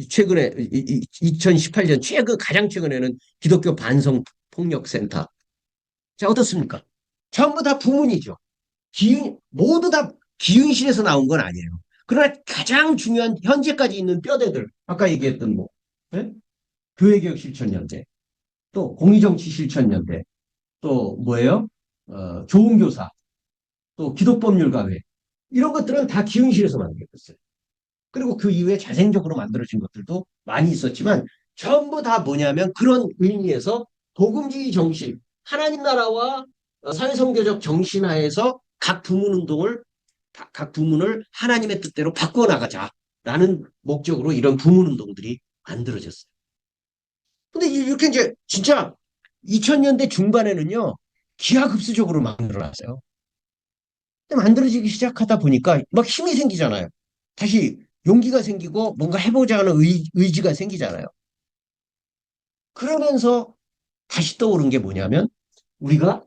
최근에 2018년 가장 최근에는 기독교 반성 폭력센터. 자, 어떻습니까? 전부 다 부문이죠. 모두 다 기윤실에서 나온 건 아니에요. 그러나 가장 중요한 현재까지 있는 뼈대들, 아까 얘기했던 뭐, 예? 교회개혁 실천연대, 또 공의정치 실천연대, 또 뭐예요? 좋은 교사, 또 기독법률가회, 이런 것들은 다 기윤실에서 만들어졌어요. 그리고 그 이후에 자생적으로 만들어진 것들도 많이 있었지만 전부 다 뭐냐면 그런 의미에서 복음주의 정신, 하나님 나라와 사회선교적 정신 하에서 각 부문을 하나님의 뜻대로 바꿔 나가자라는 목적으로 이런 부문 운동들이 만들어졌어요. 근데 이렇게 이제 진짜 2000년대 중반에는요 기하급수적으로 만들어놨어요. 만들어지기 시작하다 보니까 막 힘이 생기잖아요. 다시 용기가 생기고 뭔가 해보자 하는 의지가 생기잖아요. 그러면서 다시 떠오른 게 뭐냐면 우리가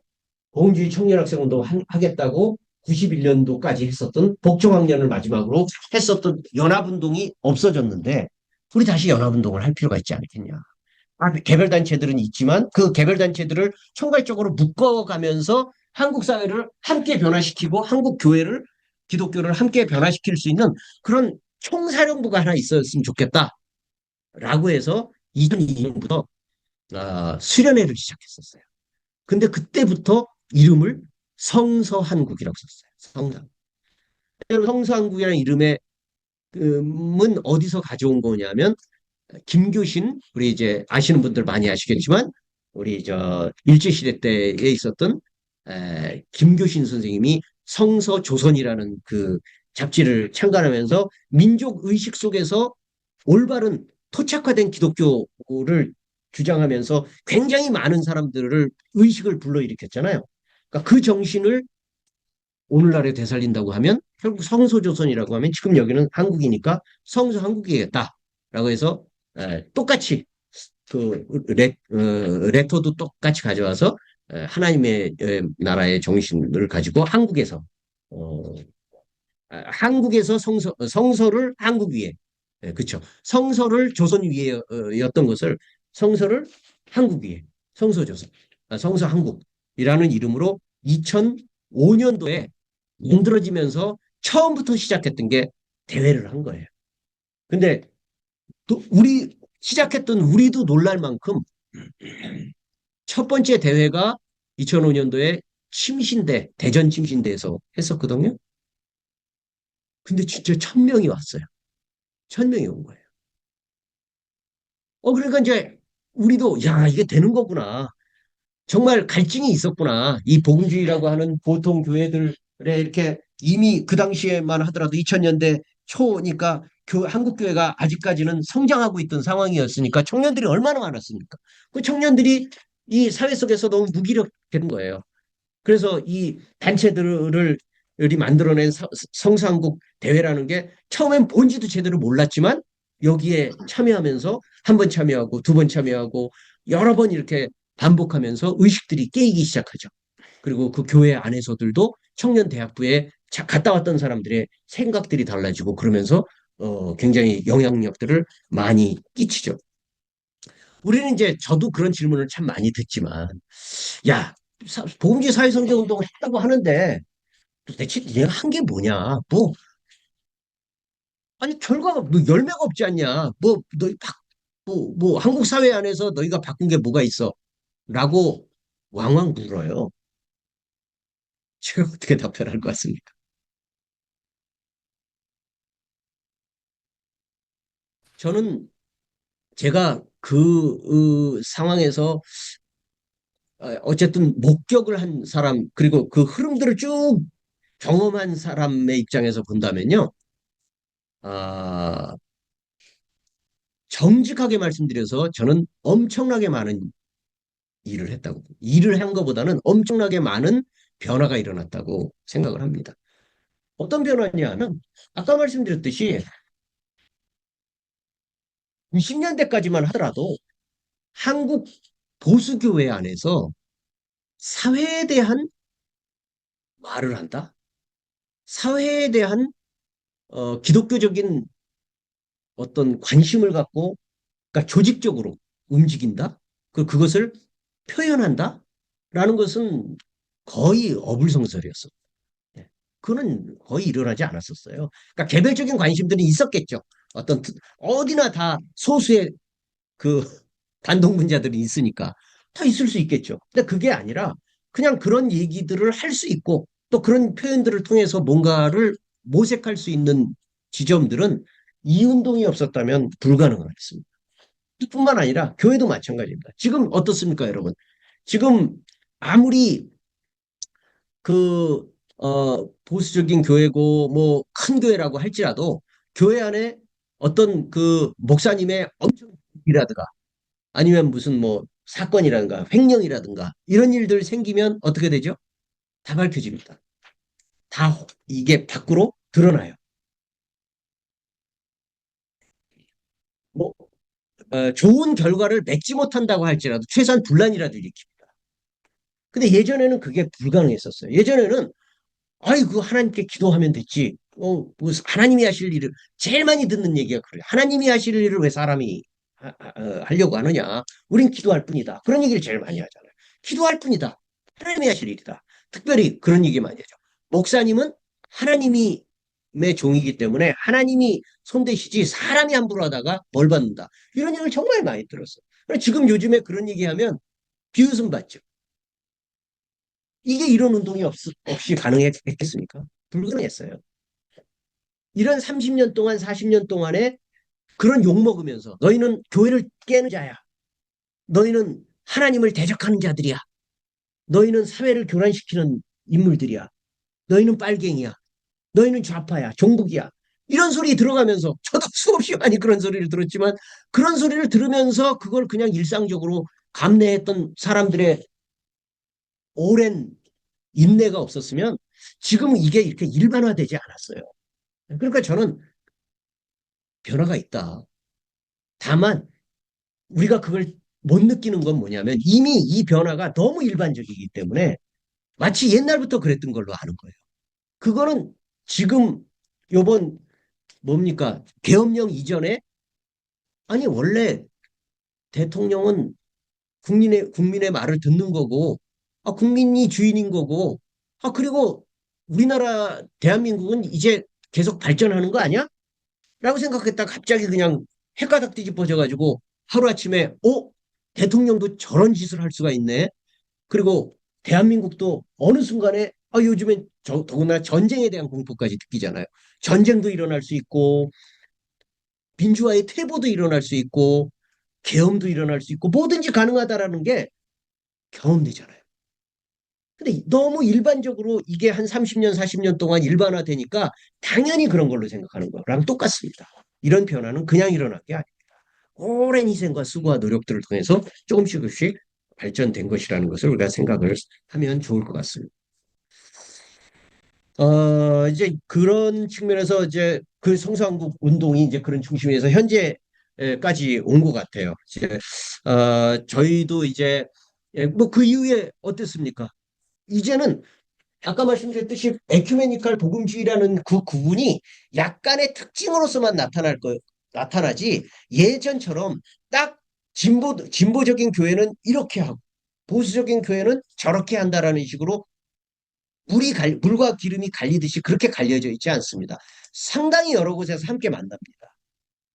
보험주의 청년학생운동 하겠다고 91년도까지 했었던 복종학년을 마지막으로 했었던 연합운동이 없어졌는데 우리 다시 연합운동을 할 필요가 있지 않겠냐. 개별단체들은 있지만 그 개별단체들을 총괄적으로 묶어가면서 한국 사회를 함께 변화시키고 한국 교회를 기독교를 함께 변화시킬 수 있는 그런 총사령부가 하나 있었으면 좋겠다라고 해서 2002년부터 수련회를 시작했었어요. 근데 그때부터 이름을 성서한국이라고 썼어요. 성서한국이라는 이름의 은 어디서 가져온 거냐면 김교신 우리 이제 아시는 분들 많이 아시겠지만 우리 저 일제시대 때에 있었던 김교신 선생님이 성서조선이라는 그 잡지를 창간하면서 민족 의식 속에서 올바른 토착화된 기독교를 주장하면서 굉장히 많은 사람들을 의식을 불러일으켰잖아요. 그러니까 그 정신을 오늘날에 되살린다고 하면 결국 성소조선이라고 하면 지금 여기는 한국이니까 성소 한국이겠다라고 해서 똑같이 그 레터도 똑같이 가져와서 하나님의 나라의 정신을 가지고 어, 한국에서 성서를 한국 위에 그렇죠. 성서를 조선 위에였던 것을 성서를 한국 위에 성서조선 성서 한국이라는 이름으로 2005년도에 만들어지면서 처음부터 시작했던 게 대회를 한 거예요. 근데 또 시작했던 우리도 놀랄 만큼 첫 번째 대회가 2005년도에 대전 침신대에서 했었거든요. 근데 진짜 1000명이 왔어요. 1000명이 온 거예요. 그러니까 이제 우리도 야, 이게 되는 거구나. 정말 갈증이 있었구나. 이 복음주의라고 하는 보통 교회들에 이렇게 이미 그 당시에만 하더라도 2000년대 초니까 한국 교회가 아직까지는 성장하고 있던 상황이었으니까 청년들이 얼마나 많았습니까? 그 청년들이 이 사회 속에서 너무 무기력된 거예요. 그래서 이 단체들을 이 만들어낸 성상국 대회라는 게 처음엔 뭔지도 제대로 몰랐지만 여기에 참여하면서 한 번 참여하고 두 번 참여하고 여러 번 이렇게 반복하면서 의식들이 깨이기 시작하죠. 그리고 그 교회 안에서들도 청년 대학부에 갔다 왔던 사람들의 생각들이 달라지고 그러면서 굉장히 영향력들을 많이 끼치죠. 우리는 이제 저도 그런 질문을 참 많이 듣지만 야, 보금지 사회성장 운동을 했다고 하는데 도대체 니네가 한 게 뭐냐? 뭐 아니 결과가 뭐 열매가 없지 않냐? 뭐 너희 뭐 한국 사회 안에서 너희가 바꾼 게 뭐가 있어? 라고 왕왕 물어요. 제가 어떻게 답변할 것 같습니까? 저는 제가 그 상황에서 어쨌든 목격을 한 사람 그리고 그 흐름들을 쭉 경험한 사람의 입장에서 본다면요. 아, 정직하게 말씀드려서 저는 엄청나게 많은 일을 했다고. 일을 한 것보다는 엄청나게 많은 변화가 일어났다고 생각을 합니다. 어떤 변화냐 하면 아까 말씀드렸듯이 90년대까지만 하더라도 한국 보수교회 안에서 사회에 대한 말을 한다? 사회에 대한 기독교적인 어떤 관심을 갖고 그러니까 조직적으로 움직인다? 그것을 표현한다? 라는 것은 거의 어불성설이었어. 예. 그거는 거의 일어나지 않았었어요. 그러니까 개별적인 관심들이 있었겠죠. 어디나 다 소수의 그 반동분자들이 있으니까 다 있을 수 있겠죠. 근데 그게 아니라 그냥 그런 얘기들을 할 수 있고 또 그런 표현들을 통해서 뭔가를 모색할 수 있는 지점들은 이 운동이 없었다면 불가능하겠습니다. 뿐만 아니라 교회도 마찬가지입니다. 지금 어떻습니까, 여러분? 지금 아무리 그 보수적인 교회고 뭐 큰 교회라고 할지라도 교회 안에 어떤 그 목사님의 엄청 일이라든가 아니면 무슨 뭐 사건이라든가 횡령이라든가 이런 일들 생기면 어떻게 되죠? 다 밝혀집니다. 다 이게 밖으로 드러나요. 뭐 좋은 결과를 맺지 못한다고 할지라도 최소한 분란이라도 일으킵니다. 근데 예전에는 그게 불가능했었어요. 예전에는 아이고 하나님께 기도하면 됐지. 뭐 하나님이 하실 일을 제일 많이 듣는 얘기가 그래요. 하나님이 하실 일을 왜 사람이 하려고 하느냐? 우린 기도할 뿐이다. 그런 얘기를 제일 많이 하잖아요. 기도할 뿐이다. 하나님이 하실 일이다. 특별히 그런 얘기 많이 하죠. 목사님은 하나님이 의 종이기 때문에 하나님이 손대시지 사람이 함부로 하다가 벌 받는다. 이런 얘기를 정말 많이 들었어요. 지금 요즘에 그런 얘기하면 비웃음 받죠. 이게 이런 운동이 없이 가능했겠습니까? 불가능했어요. 이런 30년 동안, 40년 동안에 그런 욕 먹으면서 너희는 교회를 깨는 자야. 너희는 하나님을 대적하는 자들이야. 너희는 사회를 교란시키는 인물들이야. 너희는 빨갱이야. 너희는 좌파야. 종북이야. 이런 소리 들어가면서 저도 수없이 많이 그런 소리를 들었지만 그런 소리를 들으면서 그걸 그냥 일상적으로 감내했던 사람들의 오랜 인내가 없었으면 지금 이게 이렇게 일반화되지 않았어요. 그러니까 저는 변화가 있다. 다만 우리가 그걸 못 느끼는 건 뭐냐면 이미 이 변화가 너무 일반적이기 때문에 마치 옛날부터 그랬던 걸로 아는 거예요. 그거는 지금 요번 뭡니까? 계엄령 이전에 아니 원래 대통령은 국민의 말을 듣는 거고 국민이 주인인 거고 그리고 우리나라 대한민국은 이제 계속 발전하는 거 아니야? 라고 생각했다가 갑자기 그냥 헷가닥 뒤집어져가지고 하루아침에 대통령도 저런 짓을 할 수가 있네. 그리고 대한민국도 어느 순간에 요즘엔 더구나 전쟁에 대한 공포까지 느끼잖아요. 전쟁도 일어날 수 있고 민주화의 퇴보도 일어날 수 있고 계엄도 일어날 수 있고 뭐든지 가능하다라는 게 경험되잖아요. 근데 너무 일반적으로 이게 한 30년, 40년 동안 일반화되니까 당연히 그런 걸로 생각하는 거랑 똑같습니다. 이런 변화는 그냥 일어난 게 아니에요. 오랜 희생과 수고와 노력들을 통해서 조금씩 발전된 것이라는 것을 우리가 생각을 하면 좋을 것 같습니다. 이제 그런 측면에서 이제 그 성서한국 운동이 이제 그런 중심에서 현재까지 온 것 같아요. 이제, 저희도 이제, 뭐 그 이후에 어땠습니까? 이제는 아까 말씀드렸듯이 에큐메니칼 복음주의라는 그 구분이 약간의 특징으로서만 나타나지 예전처럼 딱 진보적인 교회는 이렇게 하고 보수적인 교회는 저렇게 한다라는 식으로 물과 기름이 갈리듯이 그렇게 갈려져 있지 않습니다. 상당히 여러 곳에서 함께 만납니다.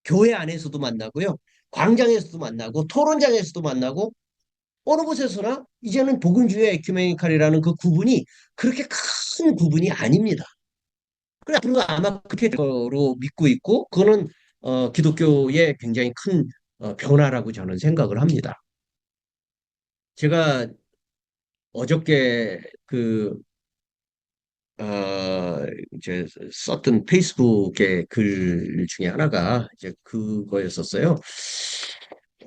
교회 안에서도 만나고요. 광장에서도 만나고 토론장에서도 만나고 어느 곳에서나 이제는 복음주의 에큐메니칼이라는 그 구분이 그렇게 큰 구분이 아닙니다. 그래 앞으로 아마 그렇게 될 거로 믿고 있고 그거는 기독교의 굉장히 큰 변화라고 저는 생각을 합니다. 제가 어저께 이제 썼던 페이스북의 글 중에 하나가 이제 그거였었어요.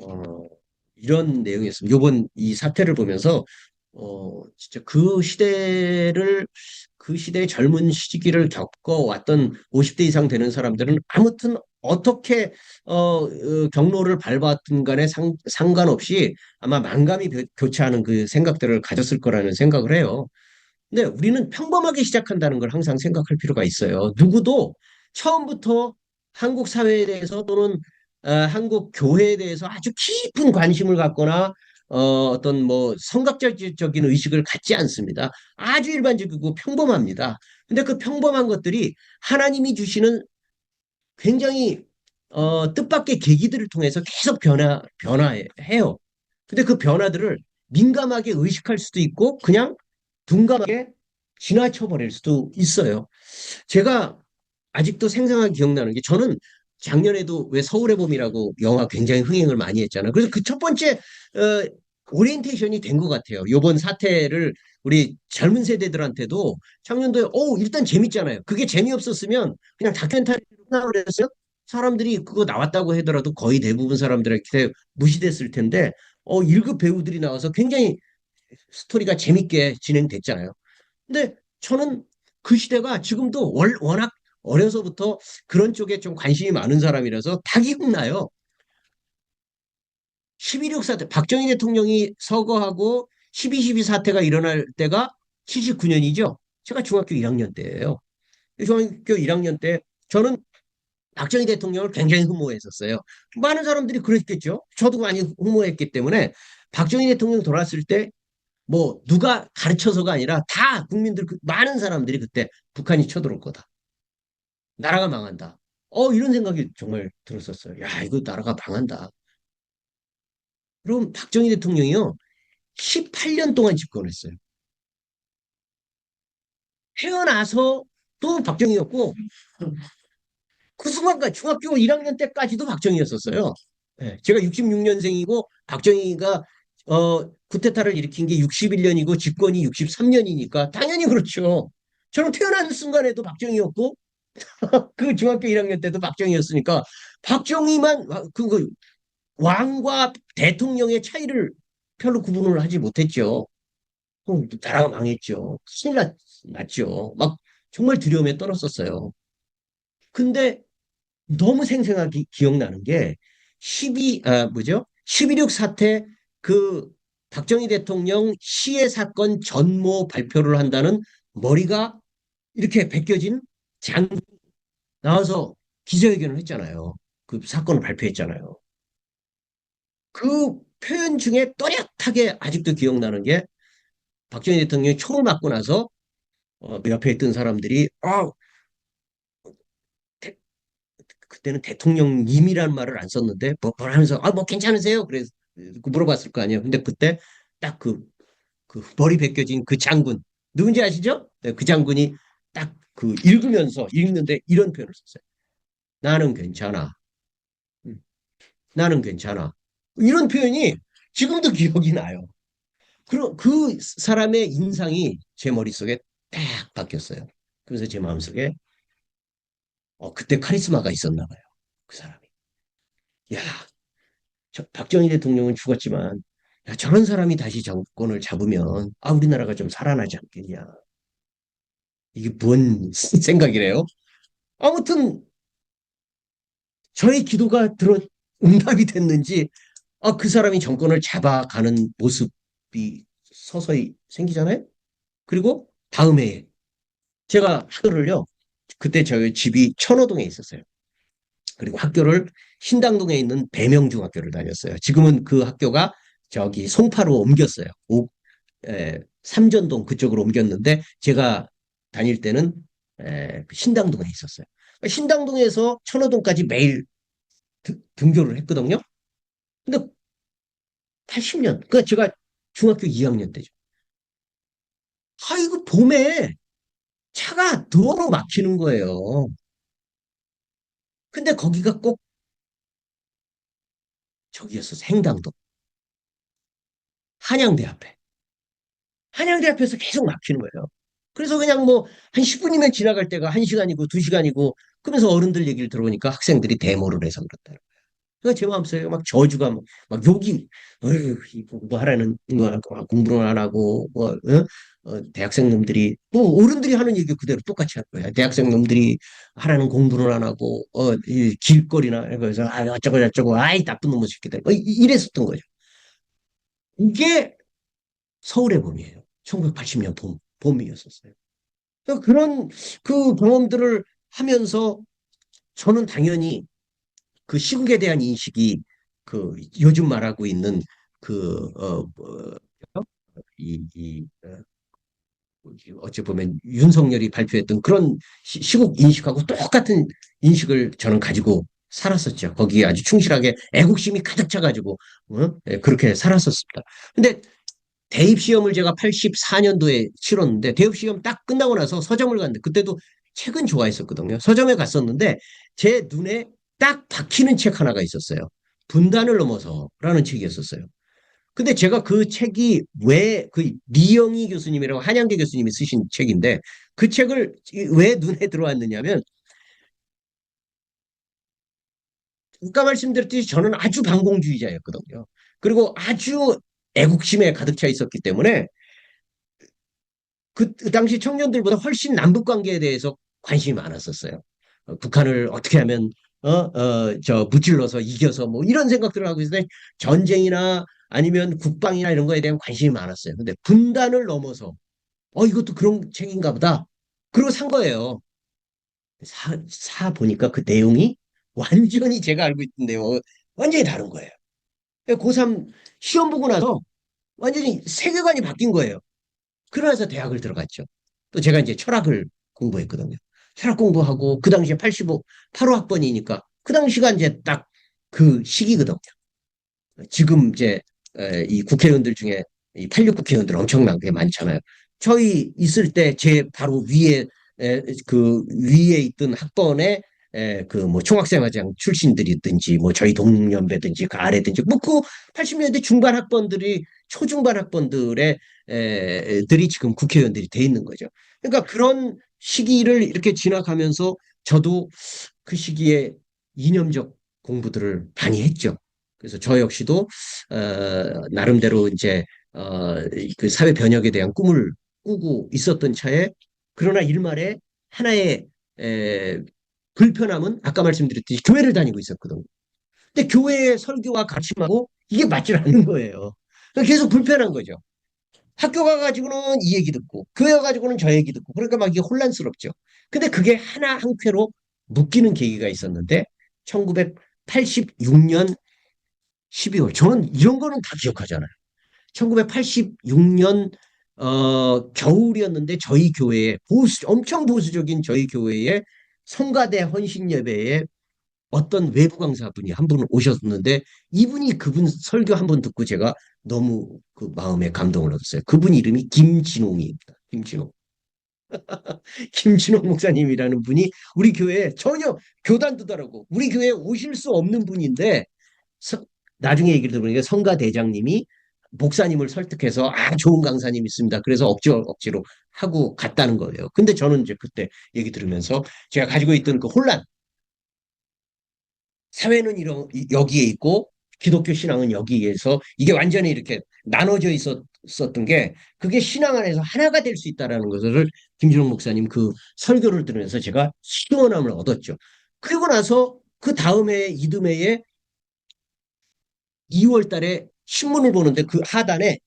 어, 이런 내용이었습니다. 요번 이 사태를 보면서 진짜 그 시대의 젊은 시기를 겪어왔던 50대 이상 되는 사람들은 아무튼 어떻게 경로를 밟았든 간에 상관없이 아마 만감이 교차하는 그 생각들을 가졌을 거라는 생각을 해요. 근데 우리는 평범하게 시작한다는 걸 항상 생각할 필요가 있어요. 누구도 처음부터 한국 사회에 대해서 또는 한국 교회에 대해서 아주 깊은 관심을 갖거나 어떤 뭐 성각적인 의식을 갖지 않습니다. 아주 일반적이고 평범합니다. 근데 그 평범한 것들이 하나님이 주시는 굉장히 뜻밖의 계기들을 통해서 계속 변화해요. 근데 그 변화들을 민감하게 의식할 수도 있고 그냥 둔감하게 지나쳐 버릴 수도 있어요. 제가 아직도 생생하게 기억나는 게 저는 작년에도 왜 서울의 봄이라고 영화 굉장히 흥행을 많이 했잖아요. 그래서 그 첫 번째 오리엔테이션이 된 것 같아요. 요번 사태를 우리 젊은 세대들한테도 작년도에 일단 재밌잖아요. 그게 재미없었으면 그냥 다큐멘터리로 끝나버렸어요. 사람들이 그거 나왔다고 하더라도 거의 대부분 사람들한테 무시됐을 텐데 1급 배우들이 나와서 굉장히 스토리가 재밌게 진행됐잖아요. 근데 저는 그 시대가 지금도 워낙 어려서부터 그런 쪽에 좀 관심이 많은 사람이라서 다 기억나요. 12.6 사태, 박정희 대통령이 서거하고 12.12 사태가 일어날 때가 79년이죠. 제가 중학교 1학년 때예요. 중학교 1학년 때 저는 박정희 대통령을 굉장히 흠모했었어요. 많은 사람들이 그랬겠죠. 저도 많이 흠모했기 때문에 박정희 대통령 돌아왔을 때 뭐 누가 가르쳐서가 아니라 다 국민들 많은 사람들이 그때 북한이 쳐들어올 거다. 나라가 망한다. 이런 생각이 정말 들었었어요. 야, 이거 나라가 망한다. 그럼 박정희 대통령이요. 18년 동안 집권했어요. 태어나서 또 박정희였고 그 순간까지 중학교 1학년 때까지도 박정희였었어요. 네, 제가 66년생이고 박정희가 쿠데타를 일으킨 게 61년이고 집권이 63년이니까 당연히 그렇죠. 저는 태어난 순간에도 박정희였고 그 중학교 1학년 때도 박정희였으니까 박정희만 그 왕과 대통령의 차이를 별로 구분을 하지 못했죠. 나라가 망했죠. 났죠. 막 정말 두려움에 떨었었어요. 근데 너무 생생하게 기억나는 게 12.6 사태 그 박정희 대통령 시해 사건 전모 발표를 한다는 머리가 이렇게 벗겨진 장 나와서 기자회견을 했잖아요. 그 사건을 발표했잖아요. 그 표현 중에 또렷하게 아직도 기억나는 게 박정희 대통령이 총을 맞고 나서 그 옆에 있던 사람들이 대- 그때는 대통령님이라는 말을 안 썼는데 뭐라 하면서 뭐 괜찮으세요? 그래서 물어봤을 거 아니에요. 근데 그때 딱 그 머리 벗겨진 그 장군 누군지 아시죠? 네, 그 장군이 딱 그 읽는데 이런 표현을 썼어요. 나는 괜찮아. 음, 나는 괜찮아. 이런 표현이 지금도 기억이 나요. 그 사람의 인상이 제 머릿속에 딱 바뀌었어요. 그래서 제 마음속에 그때 카리스마가 있었나 봐요. 그 사람이. 야, 박정희 대통령은 죽었지만 야, 저런 사람이 다시 정권을 잡으면 우리나라가 좀 살아나지 않겠냐. 이게 뭔 생각이래요? 아무튼 저의 기도가 응답이 됐는지 그 사람이 정권을 잡아가는 모습이 서서히 생기잖아요. 그리고 다음 해에 제가 학교를요. 그때 저희 집이 천호동에 있었어요. 그리고 학교를 신당동에 있는 배명중학교를 다녔어요. 지금은 그 학교가 저기 송파로 옮겼어요. 삼전동 그쪽으로 옮겼는데 제가 다닐 때는 신당동에 있었어요. 신당동에서 천호동까지 매일 등교를 했거든요. 근데 80년, 그러니까 제가 중학교 2학년 때죠. 이거 봄에 차가 도로 막히는 거예요. 근데 거기가 꼭 저기였어, 행당동. 한양대 앞에. 한양대 앞에서 계속 막히는 거예요. 그래서 그냥 뭐, 한 10분이면 지나갈 때가 1시간이고 2시간이고, 그러면서 어른들 얘기를 들어보니까 학생들이 데모를 해서 그렇다. 그러니까 제 마음속에 막 저주가 막 욕이, 어휴, 이 공부하라는, 공부를 안 하고, 대학생 놈들이, 뭐, 어른들이 하는 얘기 그대로 똑같이 할 거야. 대학생 놈들이 하라는 공부를 안 하고, 이 길거리나, 그래서, 어쩌고 저쩌고, 아이, 나쁜 놈의 새끼들. 이랬었던 거죠. 이게 서울의 봄이에요. 1980년 봄이었었어요. 그러니까 그런 그 경험들을 하면서 저는 당연히 그 시국에 대한 인식이 그 요즘 말하고 있는 그, 어찌 보면 윤석열이 발표했던 그런 시국 인식하고 똑같은 인식을 저는 가지고 살았었죠. 거기에 아주 충실하게 애국심이 가득 차가지고, 그렇게 살았었습니다. 근데 대입 시험을 제가 84년도에 치렀는데 대입 시험 딱 끝나고 나서 서점을 갔는데 그때도 책은 좋아했었거든요. 서점에 갔었는데 제 눈에 딱 박히는 책 하나가 있었어요. 분단을 넘어서라는 책이었었어요. 근데 제가 그 책이 왜 그 리영희 교수님이라고 한양대 교수님이 쓰신 책인데 그 책을 왜 눈에 들어왔느냐면 아까 말씀드렸듯이 저는 아주 반공주의자였거든요. 그리고 아주 애국심에 가득 차 있었기 때문에 그 당시 청년들보다 훨씬 남북 관계에 대해서 관심이 많았었어요. 북한을 어떻게 하면 저 무찔러서 이겨서 뭐 이런 생각들을 하고 있는데 전쟁이나 아니면 국방이나 이런 거에 대한 관심이 많았어요. 근데 분단을 넘어서 이것도 그런 책인가 보다. 그리고 산 거예요. 보니까 그 내용이 완전히 제가 알고 있던 내용 완전히 다른 거예요. 고3 시험 보고 나서 완전히 세계관이 바뀐 거예요. 그러면서 대학을 들어갔죠. 또 제가 이제 철학을 공부했거든요. 철학 공부하고 그 당시에 8호 학번이니까 그 당시가 이제 딱 그 시기거든요. 지금 이제 이 국회의원들 중에 이 86 국회의원들 엄청나게 많잖아요. 저희 있을 때 제 바로 위에 그 위에 있던 학번에 그 뭐 총학생회장 출신들이든지 뭐 저희 동년배든지 그 아래든지 뭐 그 80년대 중반 학번들이 초중반 학번들의 들이 지금 국회의원들이 돼 있는 거죠. 그러니까 그런 시기를 이렇게 지나가면서 저도 그 시기에 이념적 공부들을 많이 했죠. 그래서 저 역시도 나름대로 이제 그 사회 변혁에 대한 꿈을 꾸고 있었던 차에 그러나 일말에 하나의 에, 불편함은 아까 말씀드렸듯이 교회를 다니고 있었거든요. 근데 교회의 설교와 가르침하고 이게 맞질 않는 거예요. 그러니까 계속 불편한 거죠. 학교 가가지고는 이 얘기 듣고 교회 가가지고는 저 얘기 듣고 그러니까 막 이게 혼란스럽죠. 근데 그게 하나 한 쾌로 묶이는 계기가 있었는데 1986년 12월 저는 이런 거는 다 기억하잖아요. 1986년 겨울이었는데 저희 교회에 엄청 보수적인 저희 교회에 성가대 헌신 예배에 어떤 외부 강사분이 한 분 오셨는데 이분이 그분 설교 한 번 듣고 제가 너무 그 마음에 감동을 얻었어요. 그분 이름이 김진홍입니다. 김진홍. 김진홍 목사님이라는 분이 우리 교회에 전혀 교단도 다르고 우리 교회에 오실 수 없는 분인데 나중에 얘기를 들어보니까 성가 대장님이 목사님을 설득해서 좋은 강사님 있습니다. 그래서 억지로 하고 갔다는 거예요. 근데 저는 이제 그때 얘기 들으면서 제가 가지고 있던 그 혼란, 사회는 여기에 있고 기독교 신앙은 여기에서 이게 완전히 이렇게 나눠져 있었던 게 그게 신앙 안에서 하나가 될 수 있다라는 것을 김준호 목사님 그 설교를 들으면서 제가 시원함을 얻었죠. 그리고 나서 그 다음에 이듬해에 2월 달에 신문을 보는데 그 하단에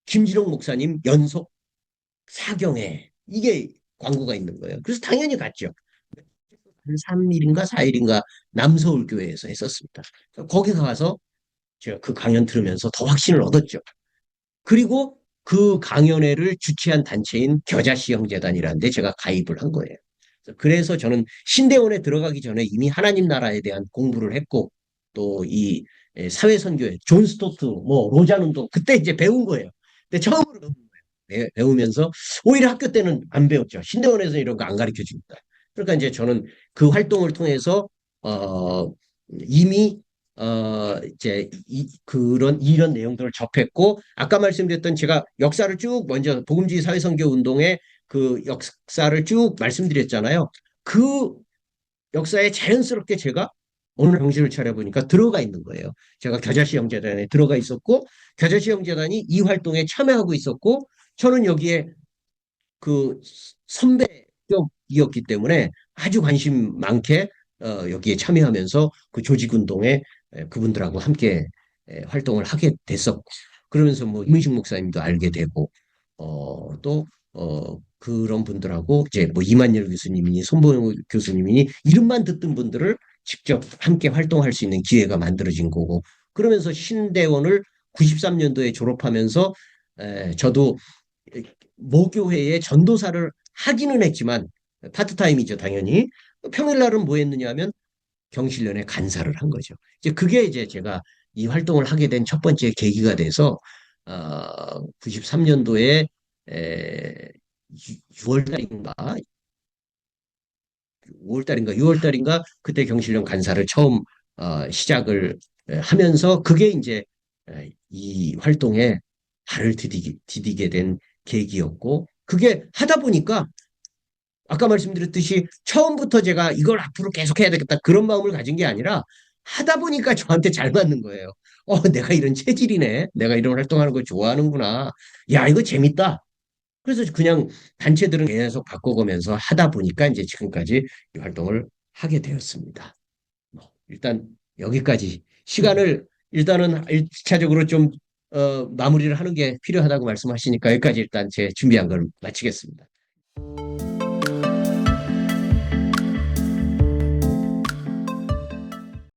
김진홍 목사님 연속 사경회 이게 광고가 있는 거예요. 그래서 당연히 갔죠. 한 3일인가 4일인가 남서울교회에서 했었습니다. 거기 가서 제가 그 강연 들으면서 더 확신을 얻었죠. 그리고 그 강연회를 주최한 단체인 겨자씨형재단이라는 데 제가 가입을 한 거예요. 그래서 저는 신대원에 들어가기 전에 이미 하나님 나라에 대한 공부를 했고 또 이 사회선교회 존 스토트 뭐 로잔 운동 그때 이제 배운 거예요. 근데 처음으로 배운 거예요. 배우면서 오히려 학교 때는 안 배웠죠. 신대원에서 이런 거 안 가르쳐 줍니다. 그러니까 이제 저는 그 활동을 통해서 어 이미 이제 그런 이런 내용들을 접했고 아까 말씀드렸던 제가 역사를 쭉 먼저 복음주의 사회선교 운동의 그 역사를 쭉 말씀드렸잖아요. 그 역사에 자연스럽게 제가 오늘 정신을 차려보니까 들어가 있는 거예요. 제가 겨자씨 형제단에 들어가 있었고 겨자씨 형제단이 이 활동에 참여하고 있었고 저는 여기에 그 선배격이었기 때문에 아주 관심 많게 여기에 참여하면서 그 조직운동에 그분들하고 함께 활동을 하게 됐었고 그러면서 뭐 이문식 목사님도 알게 되고 또 그런 분들하고 이제 뭐 이만열 교수님이니 손보영 교수님이니 이름만 듣던 분들을 직접 함께 활동할 수 있는 기회가 만들어진 거고 그러면서 신대원을 93년도에 졸업하면서 저도 모교회에 전도사를 하기는 했지만 파트타임이죠 당연히 평일날은 뭐 했느냐 하면 경실련에 간사를 한 거죠. 이제 그게 이제 제가 이 활동을 하게 된 첫 번째 계기가 돼서 93년도에 6월 달인가 5월 달인가 6월 달인가 그때 경실련 간사를 처음 시작을 하면서 그게 이제 이 활동에 발을 디디게 된 계기였고 그게 하다 보니까 아까 말씀드렸듯이 처음부터 제가 이걸 앞으로 계속 해야 되겠다 그런 마음을 가진 게 아니라 하다 보니까 저한테 잘 맞는 거예요. 내가 이런 체질이네. 내가 이런 활동하는 걸 좋아하는구나. 야, 이거 재밌다. 그래서 그냥 단체들은 계속 바꿔가면서 하다 보니까 이제 지금까지 이 활동을 하게 되었습니다. 일단 여기까지 시간을 일단은 1차적으로 좀 마무리를 하는 게 필요하다고 말씀하시니까 여기까지 일단 제 준비한 걸 마치겠습니다.